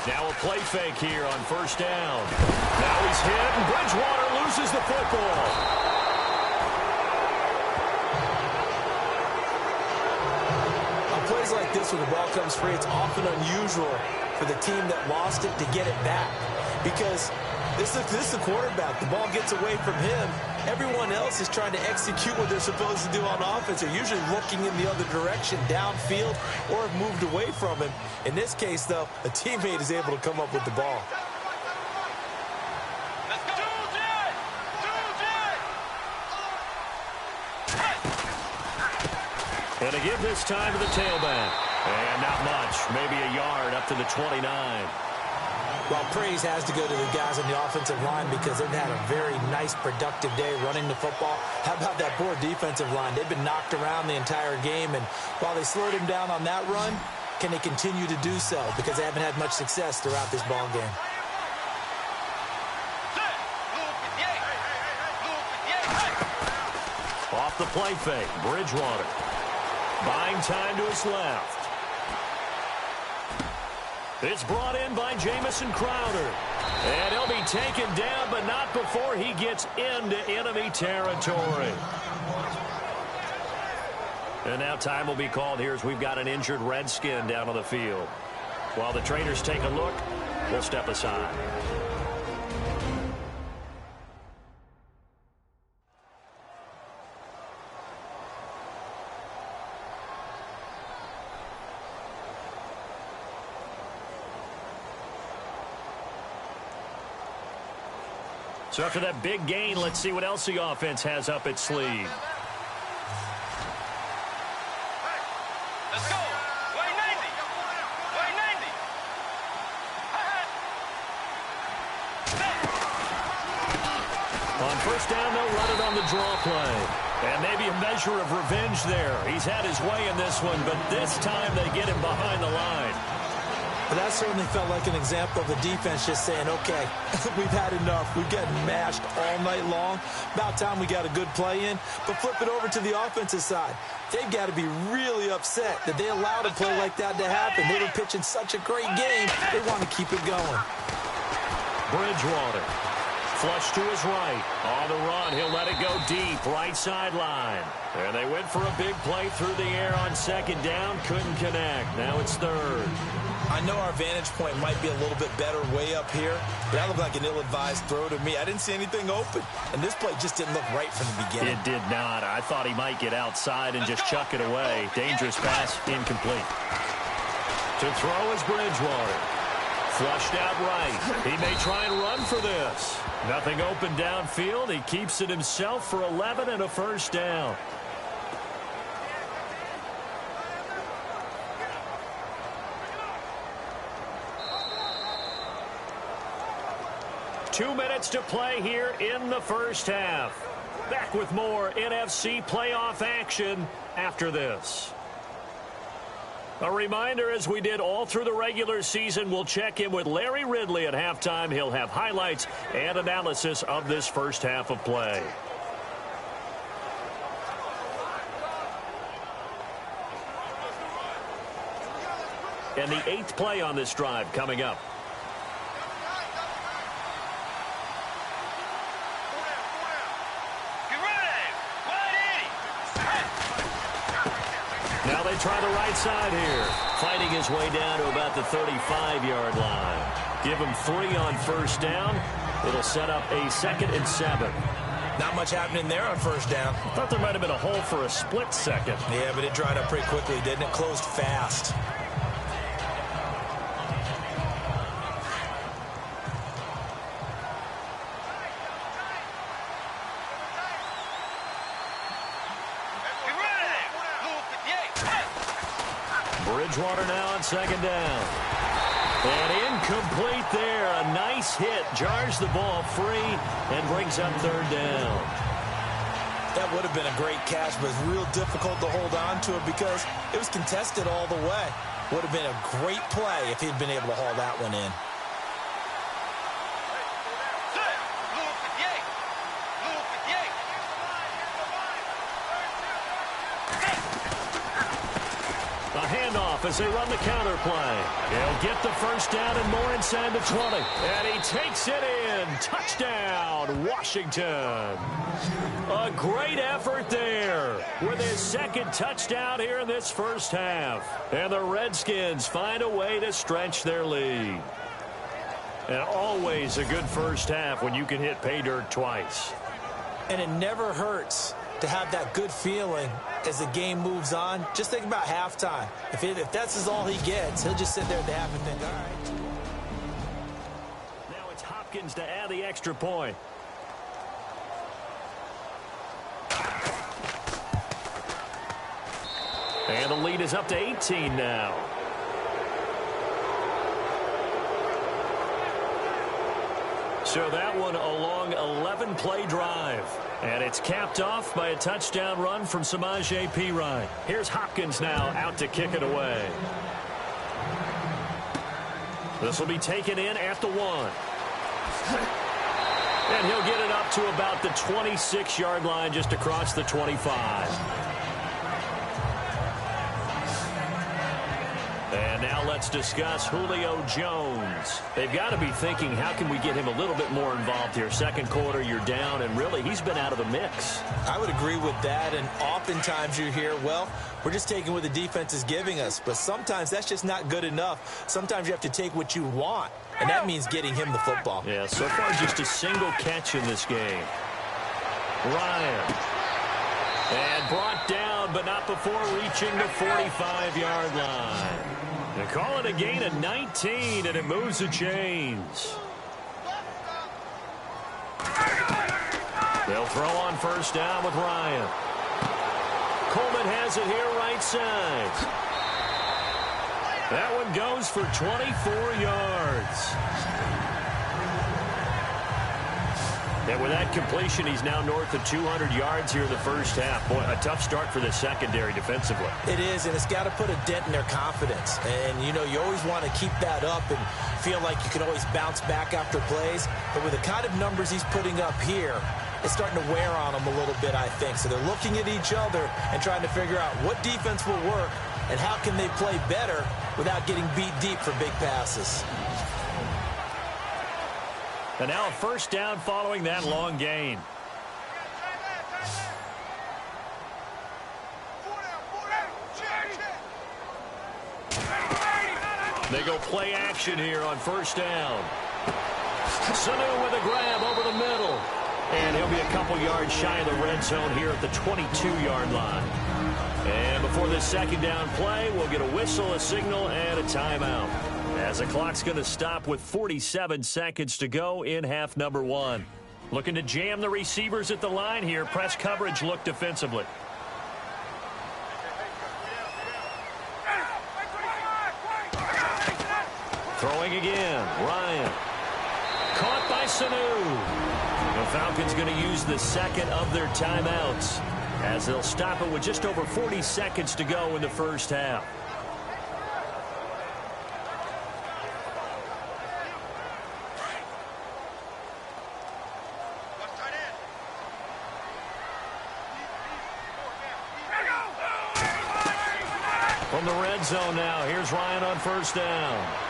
Now a play fake here on 1st down. Now he's hit, and Bridgewater loses the football. On plays like this where the ball comes free, it's often unusual for the team that lost it to get it back. Because this is the quarterback. The ball gets away from him. Everyone else is trying to execute what they're supposed to do on offense. They're usually looking in the other direction, downfield, or have moved away from him. In this case, though, a teammate is able to come up with the ball. And to give this time to the tailback. And not much, maybe a yard up to the 29. Well, praise has to go to the guys on the offensive line because they've had a very nice, productive day running the football. How about that poor defensive line? They've been knocked around the entire game, and while they slowed him down on that run, can they continue to do so? Because they haven't had much success throughout this ball game. Off the play fake, Bridgewater. Buying time to his left. It's brought in by Jamison Crowder. And he'll be taken down, but not before he gets into enemy territory. And now time will be called here as we've got an injured Redskin down on the field. While the trainers take a look, we'll step aside. So after that big gain, let's see what else the offense has up its sleeve. Let's go. Way 90. Way 90. On 1st down, they'll run it on the draw play. And maybe a measure of revenge there. He's had his way in this one, but this time they get him behind the line. But that certainly felt like an example of the defense just saying, okay, we've had enough. We've gotten mashed all night long. About time we got a good play in. But flip it over to the offensive side. They've got to be really upset that they allowed a play like that to happen. They were pitching such a great game. They want to keep it going. Bridgewater. Flush to his right. On the run, he'll let it go deep, right sideline. And they went for a big play through the air on second down. Couldn't connect. Now it's third. I know our vantage point might be a little bit better way up here, but that looked like an ill-advised throw to me. I didn't see anything open, and this play just didn't look right from the beginning. It did not. I thought he might get outside and just chuck it away. Dangerous pass, incomplete. To throw is Bridgewater. Flushed out right. He may try and run for this. Nothing open downfield. He keeps it himself for 11 and a first down. Two minutes to play here in the first half. Back with more NFC playoff action after this. A reminder, as we did all through the regular season, we'll check in with Larry Ridley at halftime. He'll have highlights and analysis of this first half of play. And the 8th play on this drive coming up. Now they try the right side here. Fighting his way down to about the 35-yard line. Give him 3 on first down. It'll set up a 2nd and 7. Not much happening there on first down. I thought there might have been a hole for a split second. Yeah, but it dried up pretty quickly, didn't it? Closed fast. Bridgewater now on second down. And incomplete there. A nice hit. Jars the ball free and brings up third down. That would have been a great catch, but it's real difficult to hold on to it because it was contested all the way. Would have been a great play if he'd been able to haul that one in. As they run the counter play. He'll get the first down and more inside the 20. And he takes it in. Touchdown, Washington. A great effort there with his 2nd touchdown here in this first half. And the Redskins find a way to stretch their lead. And always a good first half when you can hit pay dirt twice. And it never hurts to have that good feeling as the game moves on. Just think about halftime. If that's all he gets, he'll just sit there at the half and think, all right. Now it's Hopkins to add the extra point. And the lead is up to 18 now. So that one a long 11-play drive. And it's capped off by a touchdown run from Samaje Perine. Here's Hopkins now out to kick it away. This will be taken in at the 1. And he'll get it up to about the 26-yard line just across the 25. And now let's discuss Julio Jones. They've got to be thinking, how can we get him a little bit more involved here? Second quarter, you're down, and really, he's been out of the mix. I would agree with that, and oftentimes you hear, well, we're just taking what the defense is giving us. But sometimes that's just not good enough. Sometimes you have to take what you want, and that means getting him the football. Yeah, so far just a single catch in this game. Ryan. And brought down, but not before reaching the 45-yard line. They call it a gain of 19, and it moves the chains. They'll throw on first down with Ryan. Coleman has it here right side. That one goes for 24 yards. And with that completion, he's now north of 200 yards here in the first half. Boy, a tough start for the secondary defensively. It is, and it's got to put a dent in their confidence. And, you know, you always want to keep that up and feel like you can always bounce back after plays. But with the kind of numbers he's putting up here, it's starting to wear on them a little bit, I think. So they're looking at each other and trying to figure out what defense will work and how can they play better without getting beat deep for big passes. And now a first down following that long gain. They go play action here on first down. Sanu with a grab over the middle. And he'll be a couple yards shy of the red zone here at the 22-yard line. And before this second down play, we'll get a whistle, a signal, and a timeout, as the clock's going to stop with 47 seconds to go in half number one. Looking to jam the receivers at the line here. Press coverage look defensively. Throwing again. Ryan. Caught by Sanu. The Falcons going to use the second of their timeouts, as they'll stop it with just over 40 seconds to go in the first half. From the red zone now, here's Ryan on first down.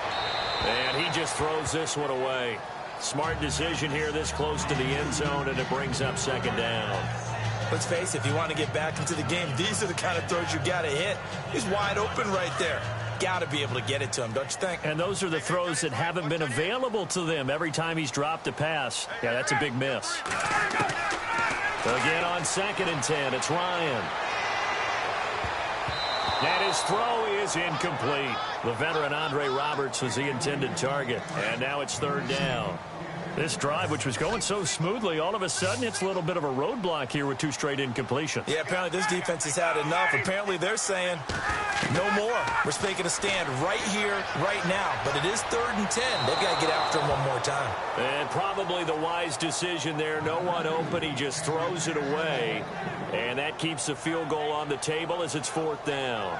And he just throws this one away. Smart decision here this close to the end zone, and it brings up second down. Let's face it, if you want to get back into the game, these are the kind of throws you got to hit. He's wide open right there. Got to be able to get it to him, don't you think? And those are the throws that haven't been available to them every time he's dropped a pass. Yeah, that's a big miss. Again on 2nd and 10, it's Ryan. And his throw is incomplete. The veteran Andre Roberts was the intended target. And now it's 3rd down. This drive, which was going so smoothly, all of a sudden it's a little bit of a roadblock here with 2 straight incompletions. Yeah, apparently this defense has had enough. Apparently they're saying, no more. We're making a stand right here, right now. But it is 3rd and 10. They've got to get after him one more time. And probably the wise decision there. No one open. He just throws it away. And that keeps the field goal on the table as it's 4th down.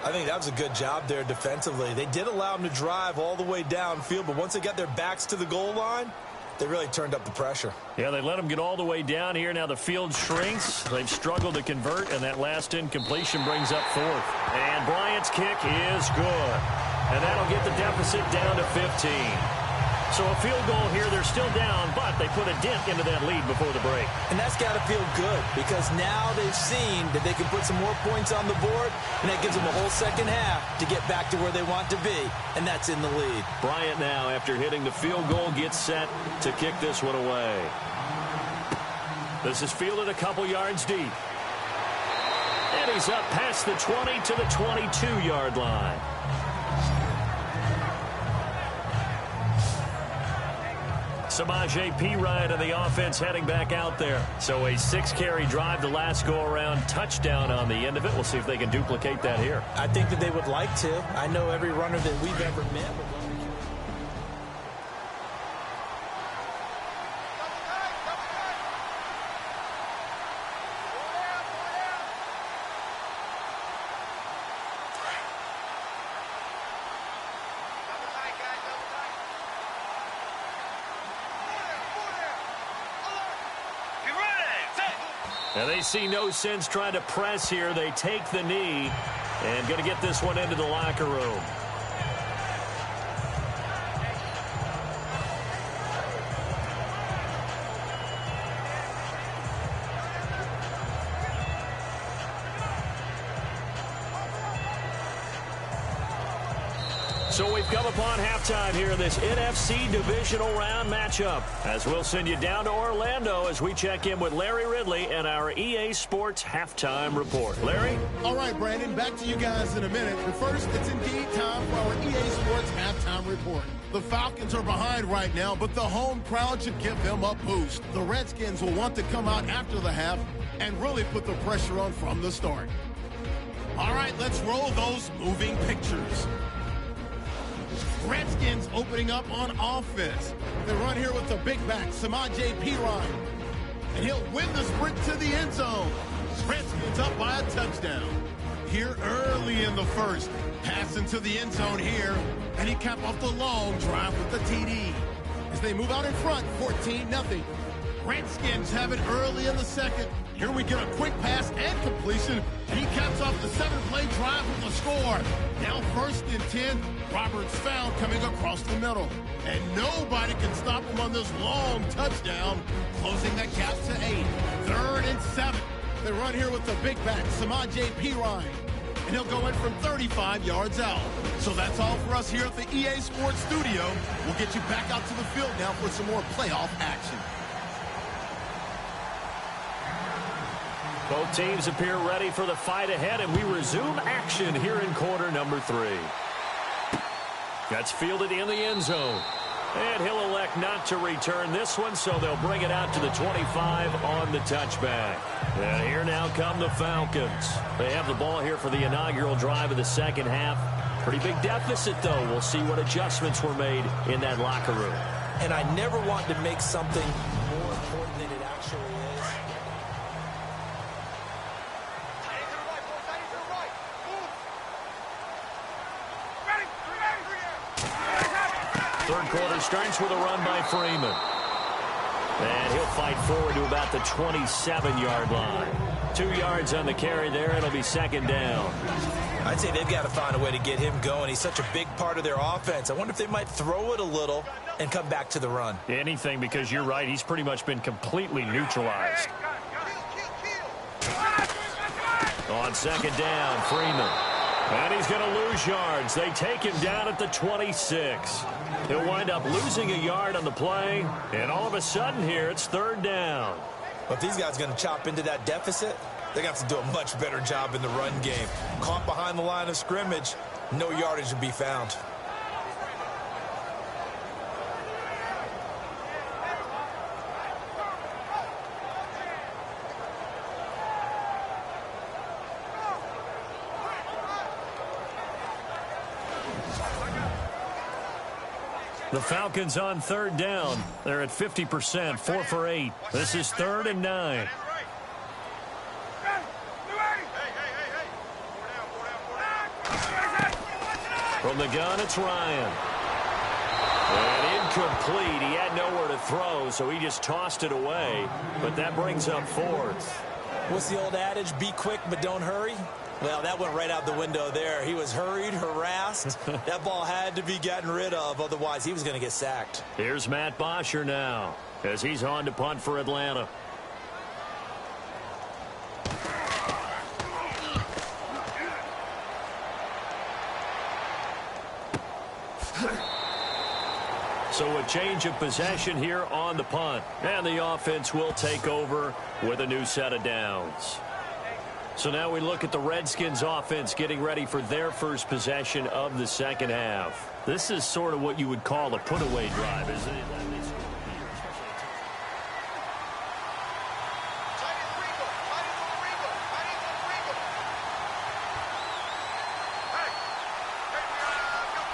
I think that was a good job there defensively. They did allow him to drive all the way downfield, but once they got their backs to the goal line, they really turned up the pressure. Yeah, they let him get all the way down here. Now the field shrinks. They've struggled to convert, and that last incompletion brings up 4th. And Bryant's kick is good. And that'll get the deficit down to 15. So a field goal here, they're still down, but they put a dent into that lead before the break. And that's got to feel good, because now they've seen that they can put some more points on the board, and that gives them a whole second half to get back to where they want to be, and that's in the lead. Bryant now, after hitting the field goal, gets set to kick this one away. This is fielded a couple yards deep. And he's up past the 20 to the 22-yard line. Samaje Perine and the offense heading back out there. So a 6-carry drive the last go-around, touchdown on the end of it. We'll see if they can duplicate that here. I think that they would like to. I know every runner that we've ever met would love to. And they see no sense trying to press here. They take the knee and going to get this one into the locker room. So we've come upon halftime here in this NFC divisional round matchup, as we'll send you down to Orlando as we check in with Larry Ridley and our EA Sports halftime report. Larry? All right, Brandon, back to you guys in a minute. But first, it's indeed time for our EA Sports halftime report. The Falcons are behind right now, but the home crowd should give them a boost. The Redskins will want to come out after the half and really put the pressure on from the start. All right, let's roll those moving pictures. Redskins opening up on offense. They run here with the big back, Samaje Perine. And he'll win the sprint to the end zone. Redskins up by a touchdown. Here early in the first. Pass into the end zone here. And he capped off the long drive with the TD. As they move out in front, 14-0. Redskins have it early in the second. Here we get a quick pass and completion. And he caps off the 7-play drive with a score. Now 1st and 10. Roberts found coming across the middle. And nobody can stop him on this long touchdown, closing that gap to 8. 3rd and 7. They run here with the big back, Samaje Perine. And he'll go in from 35 yards out. So that's all for us here at the EA Sports Studio. We'll get you back out to the field now for some more playoff action. Both teams appear ready for the fight ahead, and we resume action here in quarter number 3. That's fielded in the end zone. And he'll elect not to return this one, so they'll bring it out to the 25 on the touchback. And here now come the Falcons. They have the ball here for the inaugural drive of the second half. Pretty big deficit, though. We'll see what adjustments were made in that locker room. And I never want to make something more important than it actually is. Third quarter starts with a run by Freeman. And he'll fight forward to about the 27-yard line. 2 yards on the carry there. It'll be second down. I'd say they've got to find a way to get him going. He's such a big part of their offense. I wonder if they might throw it a little and come back to the run. Anything, because you're right. He's pretty much been completely neutralized. On second down, Freeman. And he's going to lose yards. They take him down at the 26. He'll wind up losing a yard on the play. And all of a sudden here, it's third down. Well, if these guys are going to chop into that deficit, they're going to have to do a much better job in the run game. Caught behind the line of scrimmage, no yardage to be found. The Falcons on third down. They're at 50%, 4 for 8. This is 3rd and 9. From the gun, it's Ryan. And incomplete. He had nowhere to throw, so he just tossed it away. But that brings up 4th. What's the old adage? Be quick, but don't hurry. Well, that went right out the window there. He was hurried, harassed. That ball had to be gotten rid of, otherwise he was going to get sacked. Here's Matt Bosher now as he's on to punt for Atlanta. So a change of possession here on the punt. And the offense will take over with a new set of downs. So now we look at the Redskins offense getting ready for their first possession of the second half. This is sort of what you would call a put-away drive, isn't it?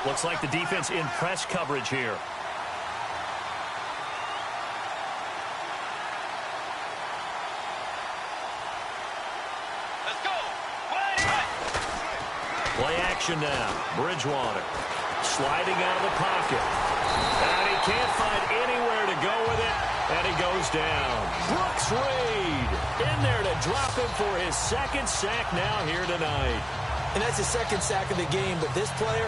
Looks like the defense in press coverage here. Play action now. Bridgewater sliding out of the pocket. And he can't find anywhere to go with it. And he goes down. Brooks Reed in there to drop him for his second sack now here tonight. And that's his second sack of the game. But this player,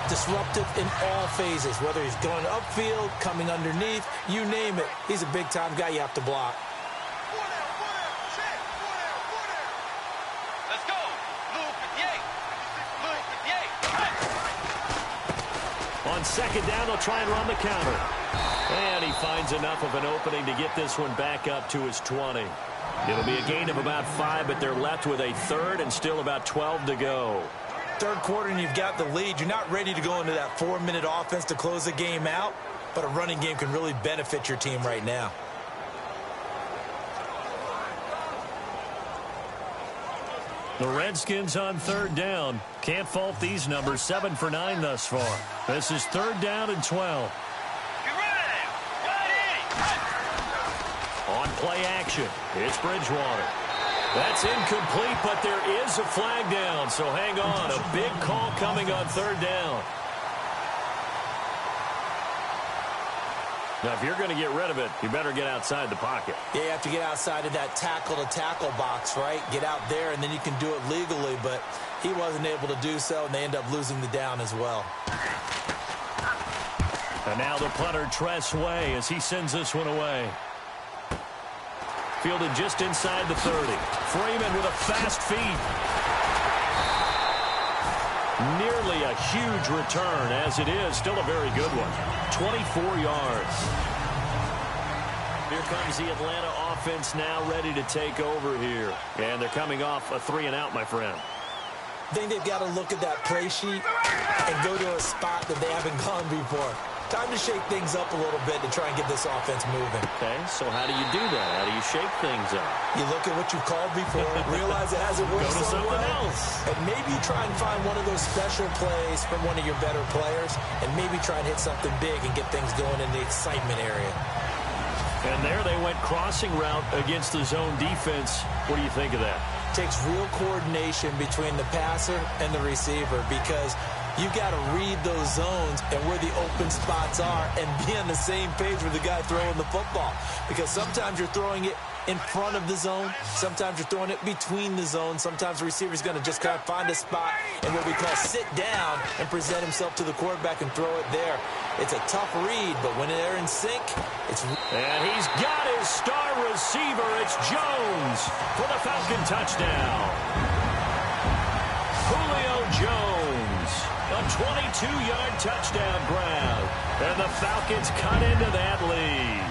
disruptive in all phases. Whether he's going upfield, coming underneath, you name it. He's a big-time guy you have to block. On second down, they'll try and run the counter. And he finds enough of an opening to get this one back up to his 20. It'll be a gain of about 5, but they're left with a third and still about 12 to go. Third quarter and you've got the lead. You're not ready to go into that 4-minute offense to close the game out, but a running game can really benefit your team right now. The Redskins on third down. Can't fault these numbers. 7 for 9 thus far. This is third down and 12. On play action, it's Bridgewater. That's incomplete, but there is a flag down, so hang on. A big call coming on third down. Now, if you're going to get rid of it, you better get outside the pocket. Yeah, you have to get outside of that tackle-to-tackle box, right? Get out there, and then you can do it legally, but he wasn't able to do so, and they end up losing the down as well. And now the punter, Tress Way, as he sends this one away. Fielded just inside the 30. Freeman with a fast feet. Nearly a huge return, as it is. Still a very good one. 24 yards. Here comes the Atlanta offense now ready to take over here. And they're coming off a 3-and-out, my friend. I think they've got to look at that play sheet and go to a spot that they haven't gone before. Time to shake things up a little bit to try and get this offense moving. Okay, so how do you do that? How do you shake things up? You look at what you've called before, realize it hasn't worked so well, else. and maybe try and find one of those special plays from one of your better players, and maybe try and hit something big and get things going in the excitement area. And there they went crossing route against the zone defense. What do you think of that? Takes real coordination between the passer and the receiver, because you've got to read those zones and where the open spots are and be on the same page with the guy throwing the football. Because sometimes you're throwing it in front of the zone. Sometimes you're throwing it between the zones. Sometimes the receiver's going to just kind of find a spot and what we call sit down and present himself to the quarterback and throw it there. It's a tough read, but when they're in sync, it's... And he's got his star receiver. It's Jones for the Falcon touchdown. Julio Jones, a 22-yard touchdown grab. And the Falcons cut into that lead.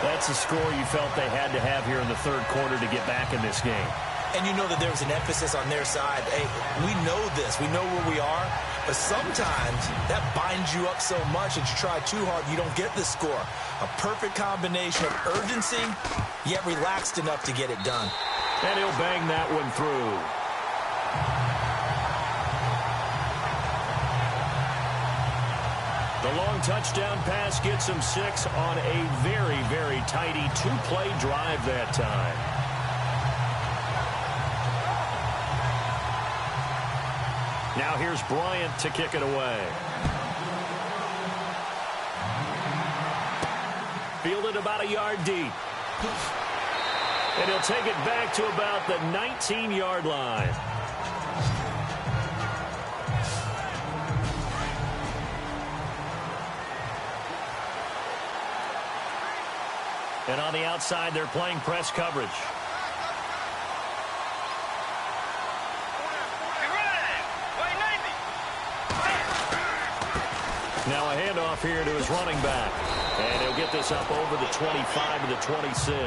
That's a score you felt they had to have here in the third quarter to get back in this game. And you know that there was an emphasis on their side. Hey, we know this. We know where we are. But sometimes that binds you up so much that you try too hard, you don't get the score. A perfect combination of urgency, yet relaxed enough to get it done. And he'll bang that one through. The long touchdown pass gets him 6 on a very, very tidy 2-play drive that time. Now here's Bryant to kick it away. Fielded about a yard deep. And he'll take it back to about the 19-yard line. And on the outside, they're playing press coverage. Now a handoff here to his running back. And he'll get this up over the 25 to the 26.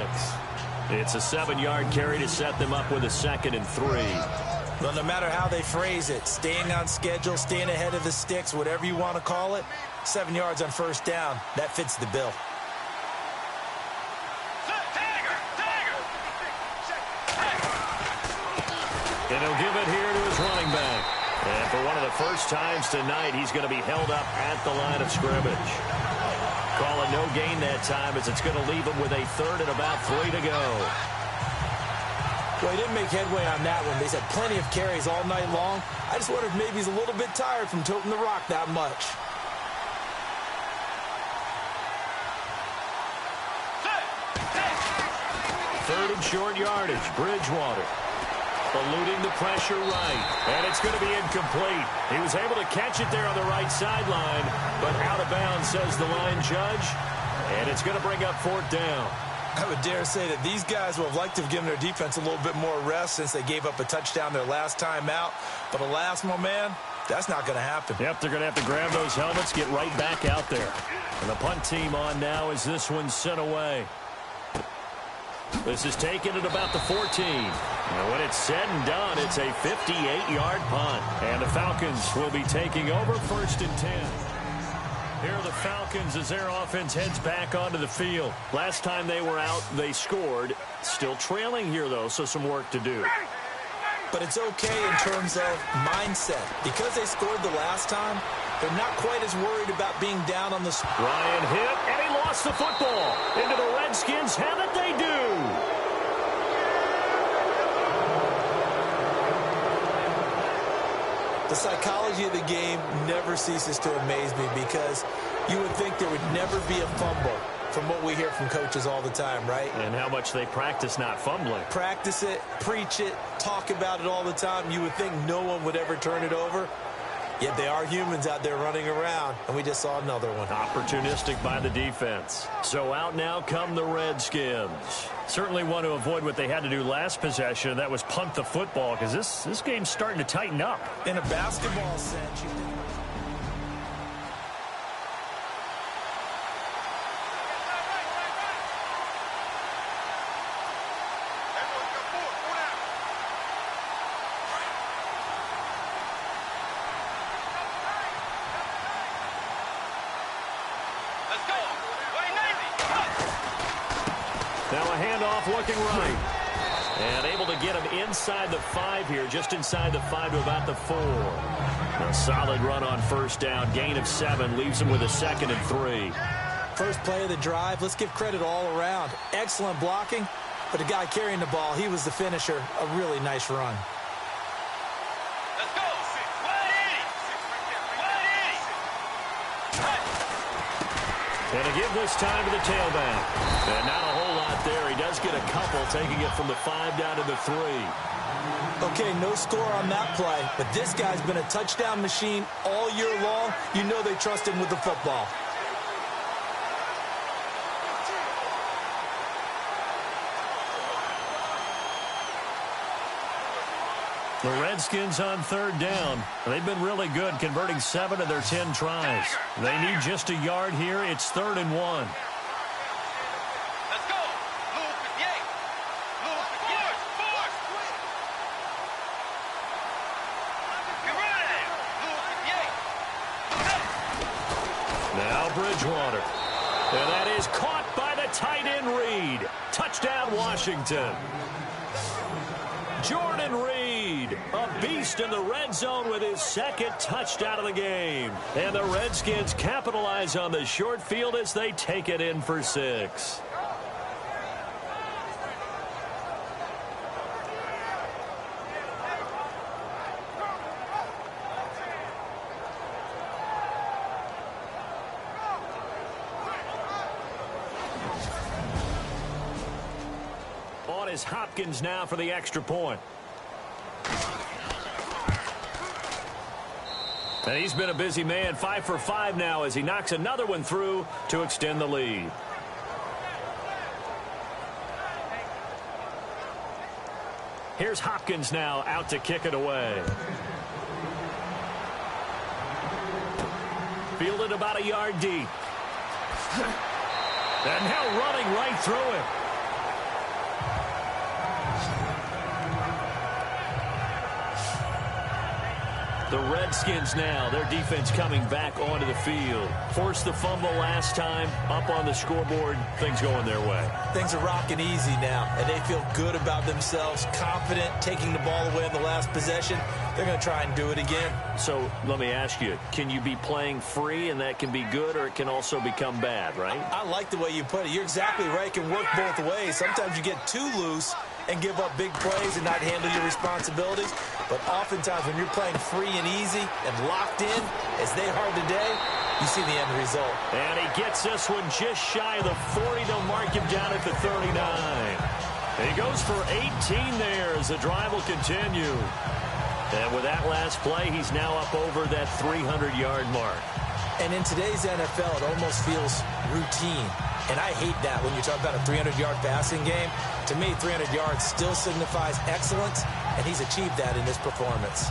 It's a 7-yard carry to set them up with a 2nd and 3. Well, no matter how they phrase it, staying on schedule, staying ahead of the sticks, whatever you want to call it, 7 yards on first down, that fits the bill. And he'll give it here to his running back. And for one of the first times tonight, he's going to be held up at the line of scrimmage. Call it no gain that time, as it's going to leave him with a 3rd and about 3 to go. Well, he didn't make headway on that one. He's had plenty of carries all night long. I just wonder if maybe he's a little bit tired from toting the rock that much. Third and short yardage, Bridgewater. Eluding the pressure right. And it's going to be incomplete. He was able to catch it there on the right sideline, but out of bounds, says the line judge. And it's going to bring up 4th down. I would dare say that these guys would have liked to have given their defense a little bit more rest since they gave up a touchdown their last time out. But alas, my man, that's not going to happen. Yep, they're going to have to grab those helmets, get right back out there. And the punt team on now as this one's sent away. This is taken at about the 14. And when it's said and done, it's a 58-yard punt. And the Falcons will be taking over 1st and 10. Here are the Falcons as their offense heads back onto the field. Last time they were out, they scored. Still trailing here, though, so some work to do. But it's okay in terms of mindset. Because they scored the last time, they're not quite as worried about being down on the... Ryan hit, and he lost the football. Into the Redskins have it, they do. The psychology of the game never ceases to amaze me, because You would think there would never be a fumble from what we hear from coaches all the time, right? And how much they practice not fumbling. Practice it, preach it, talk about it all the time. You would think no one would ever turn it over. Yet they are humans out there running around, and we just saw another one. Opportunistic by the defense. So out now come the Redskins. Certainly want to avoid what they had to do last possession, and that was punt the football, because this game's starting to tighten up. In a basketball sense, you think... Now a handoff looking right. And able to get him inside the 5 here, just inside the 5 to about the 4. A solid run on first down, gain of 7, leaves him with a 2nd and 3. First play of the drive, let's give credit all around. Excellent blocking, but the guy carrying the ball, he was the finisher. A really nice run. Let's go. 180. And a give this time to the tailback. And not a whole lot there. He does get a couple, taking it from the 5 down to the 3. Okay, no score on that play, but this guy's been a touchdown machine all year long. You know they trust him with the football. The Redskins on 3rd down. They've been really good, converting 7 of their 10 tries. They need just a yard here. It's 3rd and 1. Let's go. Luke 58. Luke 58. You're right. Luke 58. Now Bridgewater. And that is caught by the tight end Reed. Touchdown Washington. Jordan Reed, a beast in the red zone with his 2nd touchdown of the game. And the Redskins capitalize on the short field as they take it in for 6. On is Hopkins now for the extra point. And he's been a busy man, 5 for 5 now as he knocks another one through to extend the lead. Here's Hopkins now out to kick it away. Fielded about a yard deep. And now running right through it. The Redskins now, their defense coming back onto the field. Forced the fumble last time, up on the scoreboard, things going their way. Things are rocking easy now, and they feel good about themselves, confident, taking the ball away on the last possession. They're going to try and do it again. So let me ask you, can you be playing free and that can be good, or it can also become bad, right? I like the way you put it. You're exactly right. It can work both ways. Sometimes you get too loose and give up big plays and not handle your responsibilities. But oftentimes when you're playing free and easy and locked in, as they are today, you see the end result. And he gets this one just shy of the 40 to mark him down at the 39. He goes for 18 there as the drive will continue. And with that last play, he's now up over that 300-yard mark. And in today's NFL, it almost feels routine. And I hate that when you talk about a 300-yard passing game. To me, 300 yards still signifies excellence, and he's achieved that in this performance.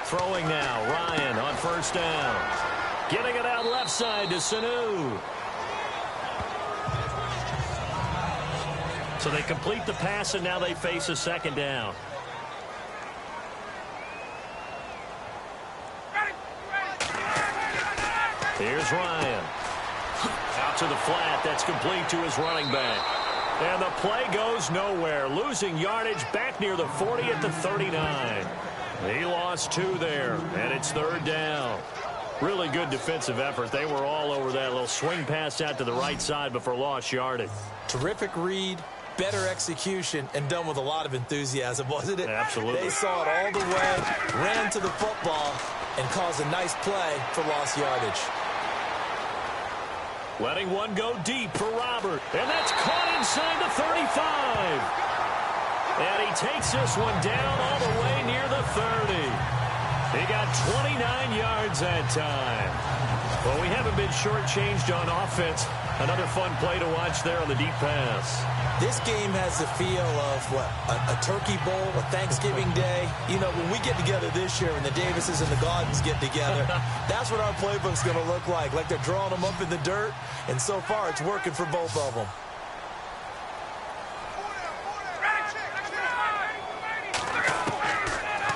Throwing now, Ryan on first down. Getting it out left side to Sanu. So they complete the pass, and now they face a 2nd down. Here's Ryan. Out to the flat. That's complete to his running back. And the play goes nowhere. Losing yardage back near the 40 at the 39. He lost 2 there, and it's 3rd down. Really good defensive effort. They were all over that little swing pass out to the right side, but for lost yardage. Terrific read, better execution, and done with a lot of enthusiasm, wasn't it? Absolutely. They saw it all the way, ran to the football, and caused a nice play for lost yardage. Letting one go deep for Robert. And that's caught inside the 35. And he takes this one down all the way near the 30. He got 29 yards that time. Well, we haven't been shortchanged on offense. Another fun play to watch there on the deep pass. This game has the feel of, what, a turkey bowl, a Thanksgiving day. You know, when we get together this year and the Davises and the Gaudens get together, that's what our playbook's going to look like they're drawing them up in the dirt, and so far it's working for both of them.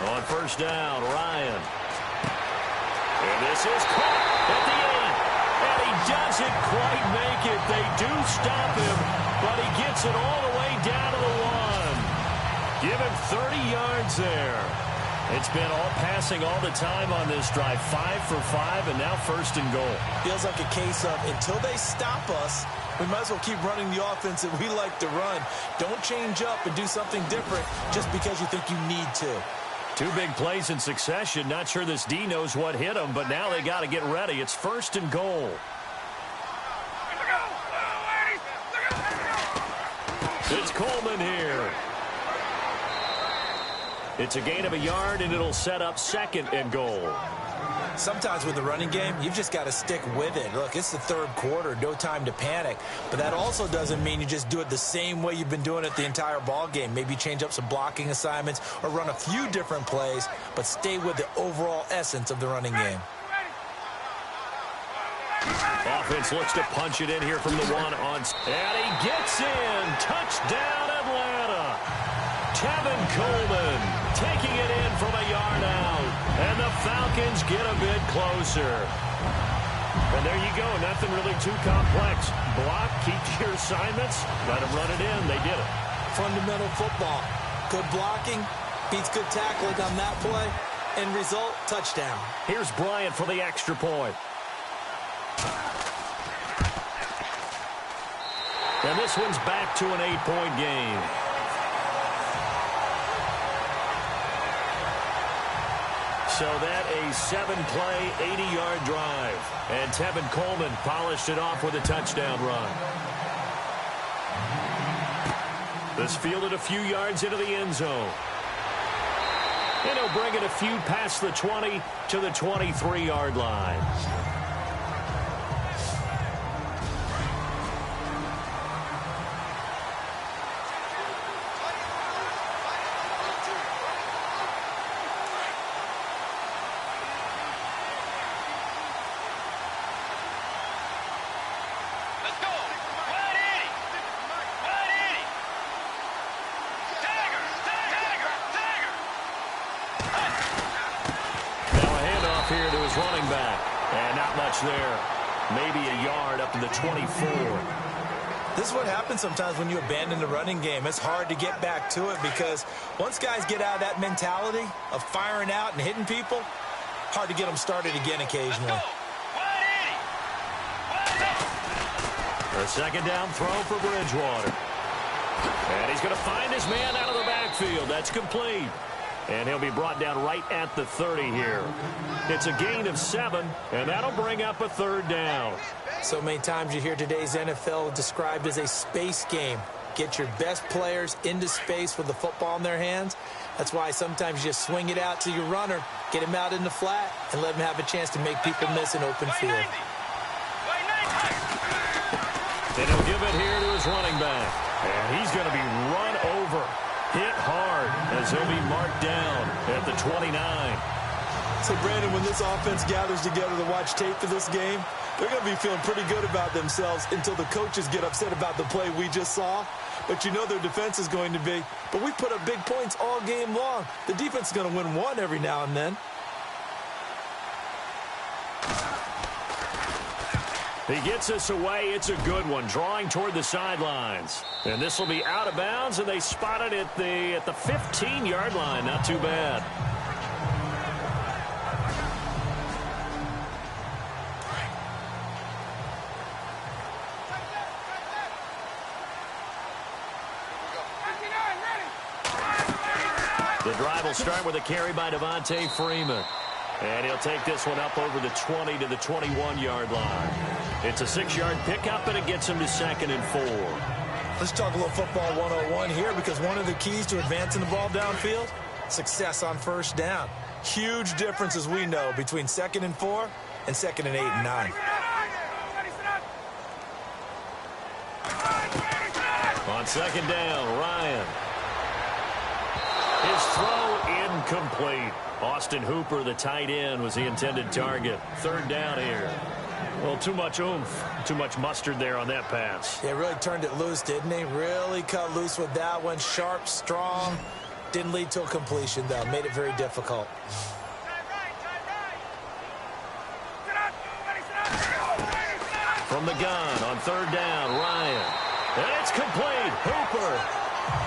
On first down, Ryan. And this is caught at the 8. And he doesn't quite make it. They do stop him, but he gets it all the way down to the 1. Give him 30 yards there. It's been all passing all the time on this drive. 5 for 5, and now first and goal. Feels like a case of until they stop us, we might as well keep running the offense that we like to run. Don't change up and do something different just because you think you need to. 2 big plays in succession. Not sure this D knows what hit him, but now they got to get ready. It's first and goal. It's Coleman here. It's a gain of a yard, and it'll set up second and goal. Sometimes with the running game, you've just got to stick with it. Look, it's the third quarter, no time to panic. But that also doesn't mean you just do it the same way you've been doing it the entire ball game. Maybe change up some blocking assignments or run a few different plays, but stay with the overall essence of the running game. Offense looks to punch it in here from the 1 on. And he gets in. Touchdown, Atlanta. Tevin Coleman taking it in from a yard out. And the Falcons get a bit closer. And there you go. Nothing really too complex. Block, keep your assignments, let them run it in. They did it. Fundamental football. Good blocking beats good tackling on that play. End result, touchdown. Here's Bryant for the extra point. And this one's back to an 8-point game. So that a 7-play, 80-yard drive. And Tevin Coleman polished it off with a touchdown run. This fielded a few yards into the end zone. And he'll bring it a few past the 20 to the 23-yard line. Running back, and not much there. Maybe a yard up to the 24. This is what happens sometimes when you abandon the running game. It's hard to get back to it because once guys get out of that mentality of firing out and hitting people, hard to get them started again occasionally. A second down throw for Bridgewater. And he's going to find his man out of the backfield. That's complete. And he'll be brought down right at the 30 here. It's a gain of 7, and that'll bring up a third down. So many times you hear today's NFL described as a space game. Get your best players into space with the football in their hands. That's why sometimes you just swing it out to your runner, get him out in the flat, and let him have a chance to make people miss an open field. And he'll give it here to his running back. And he's going to be run over. Hit hard as he'll be marked down at the 29. So, Brandon, when this offense gathers together to watch tape for this game, they're going to be feeling pretty good about themselves until the coaches get upset about the play we just saw. But you know their defense is going to be. But we put up big points all game long. The defense is going to win one every now and then. He gets us away. It's a good one, drawing toward the sidelines. And this will be out of bounds, and they spot it at the 15-yard line. Not too bad. The drive will start with a carry by Devontae Freeman. And he'll take this one up over the 20 to the 21-yard line. It's a 6-yard pickup, and it gets him to 2nd and 4. Let's talk a little football 101 here, because one of the keys to advancing the ball downfield, success on first down. Huge difference, as we know, between 2nd and 4 and 2nd and 8 and 9. On 2nd down, Ryan. His throw incomplete. Austin Hooper, the tight end, was the intended target. 3rd down here. Well, too much oomph, too much mustard there on that pass. Yeah, really turned it loose, didn't he? Really cut loose with that one. Sharp, strong. Didn't lead to a completion, though. Made it very difficult. From the gun on 3rd down, Ryan. And it's complete. Hooper.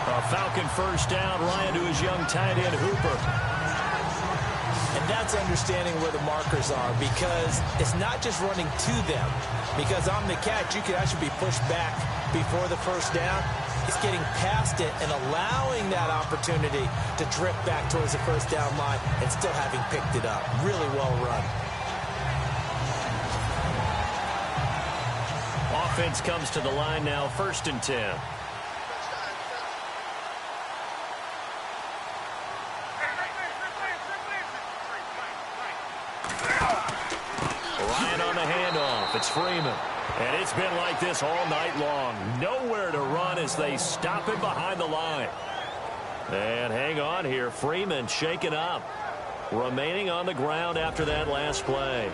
A Falcon 1st down. Ryan to his young tight end, Hooper. And that's understanding where the markers are, because it's not just running to them. Because on the catch, you could actually be pushed back before the 1st down. It's getting past it and allowing that opportunity to drift back towards the 1st down line and still having picked it up. Really well run. Offense comes to the line now, 1st and 10. Ryan on the handoff. It's Freeman. And it's been like this all night long. Nowhere to run as they stop him behind the line. And hang on here. Freeman shaken up. Remaining on the ground after that last play.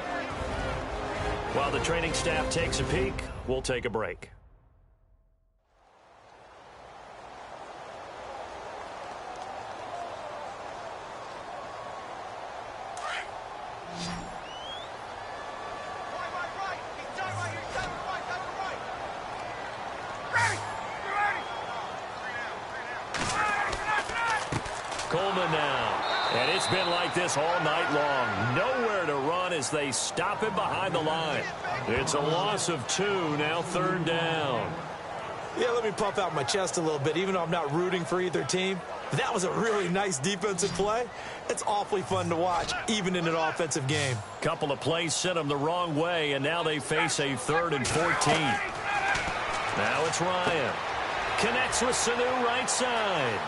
While the training staff takes a peek, we'll take a break. Coleman now. And it's been like this all night long. Nowhere to run as they stop him behind the line. It's a loss of 2, now 3rd down. Yeah, let me puff out my chest a little bit, even though I'm not rooting for either team. That was a really nice defensive play. It's awfully fun to watch, even in an offensive game. Couple of plays sent them the wrong way, and now they face a 3rd and 14. Now it's Ryan. Connects with Sanu right side.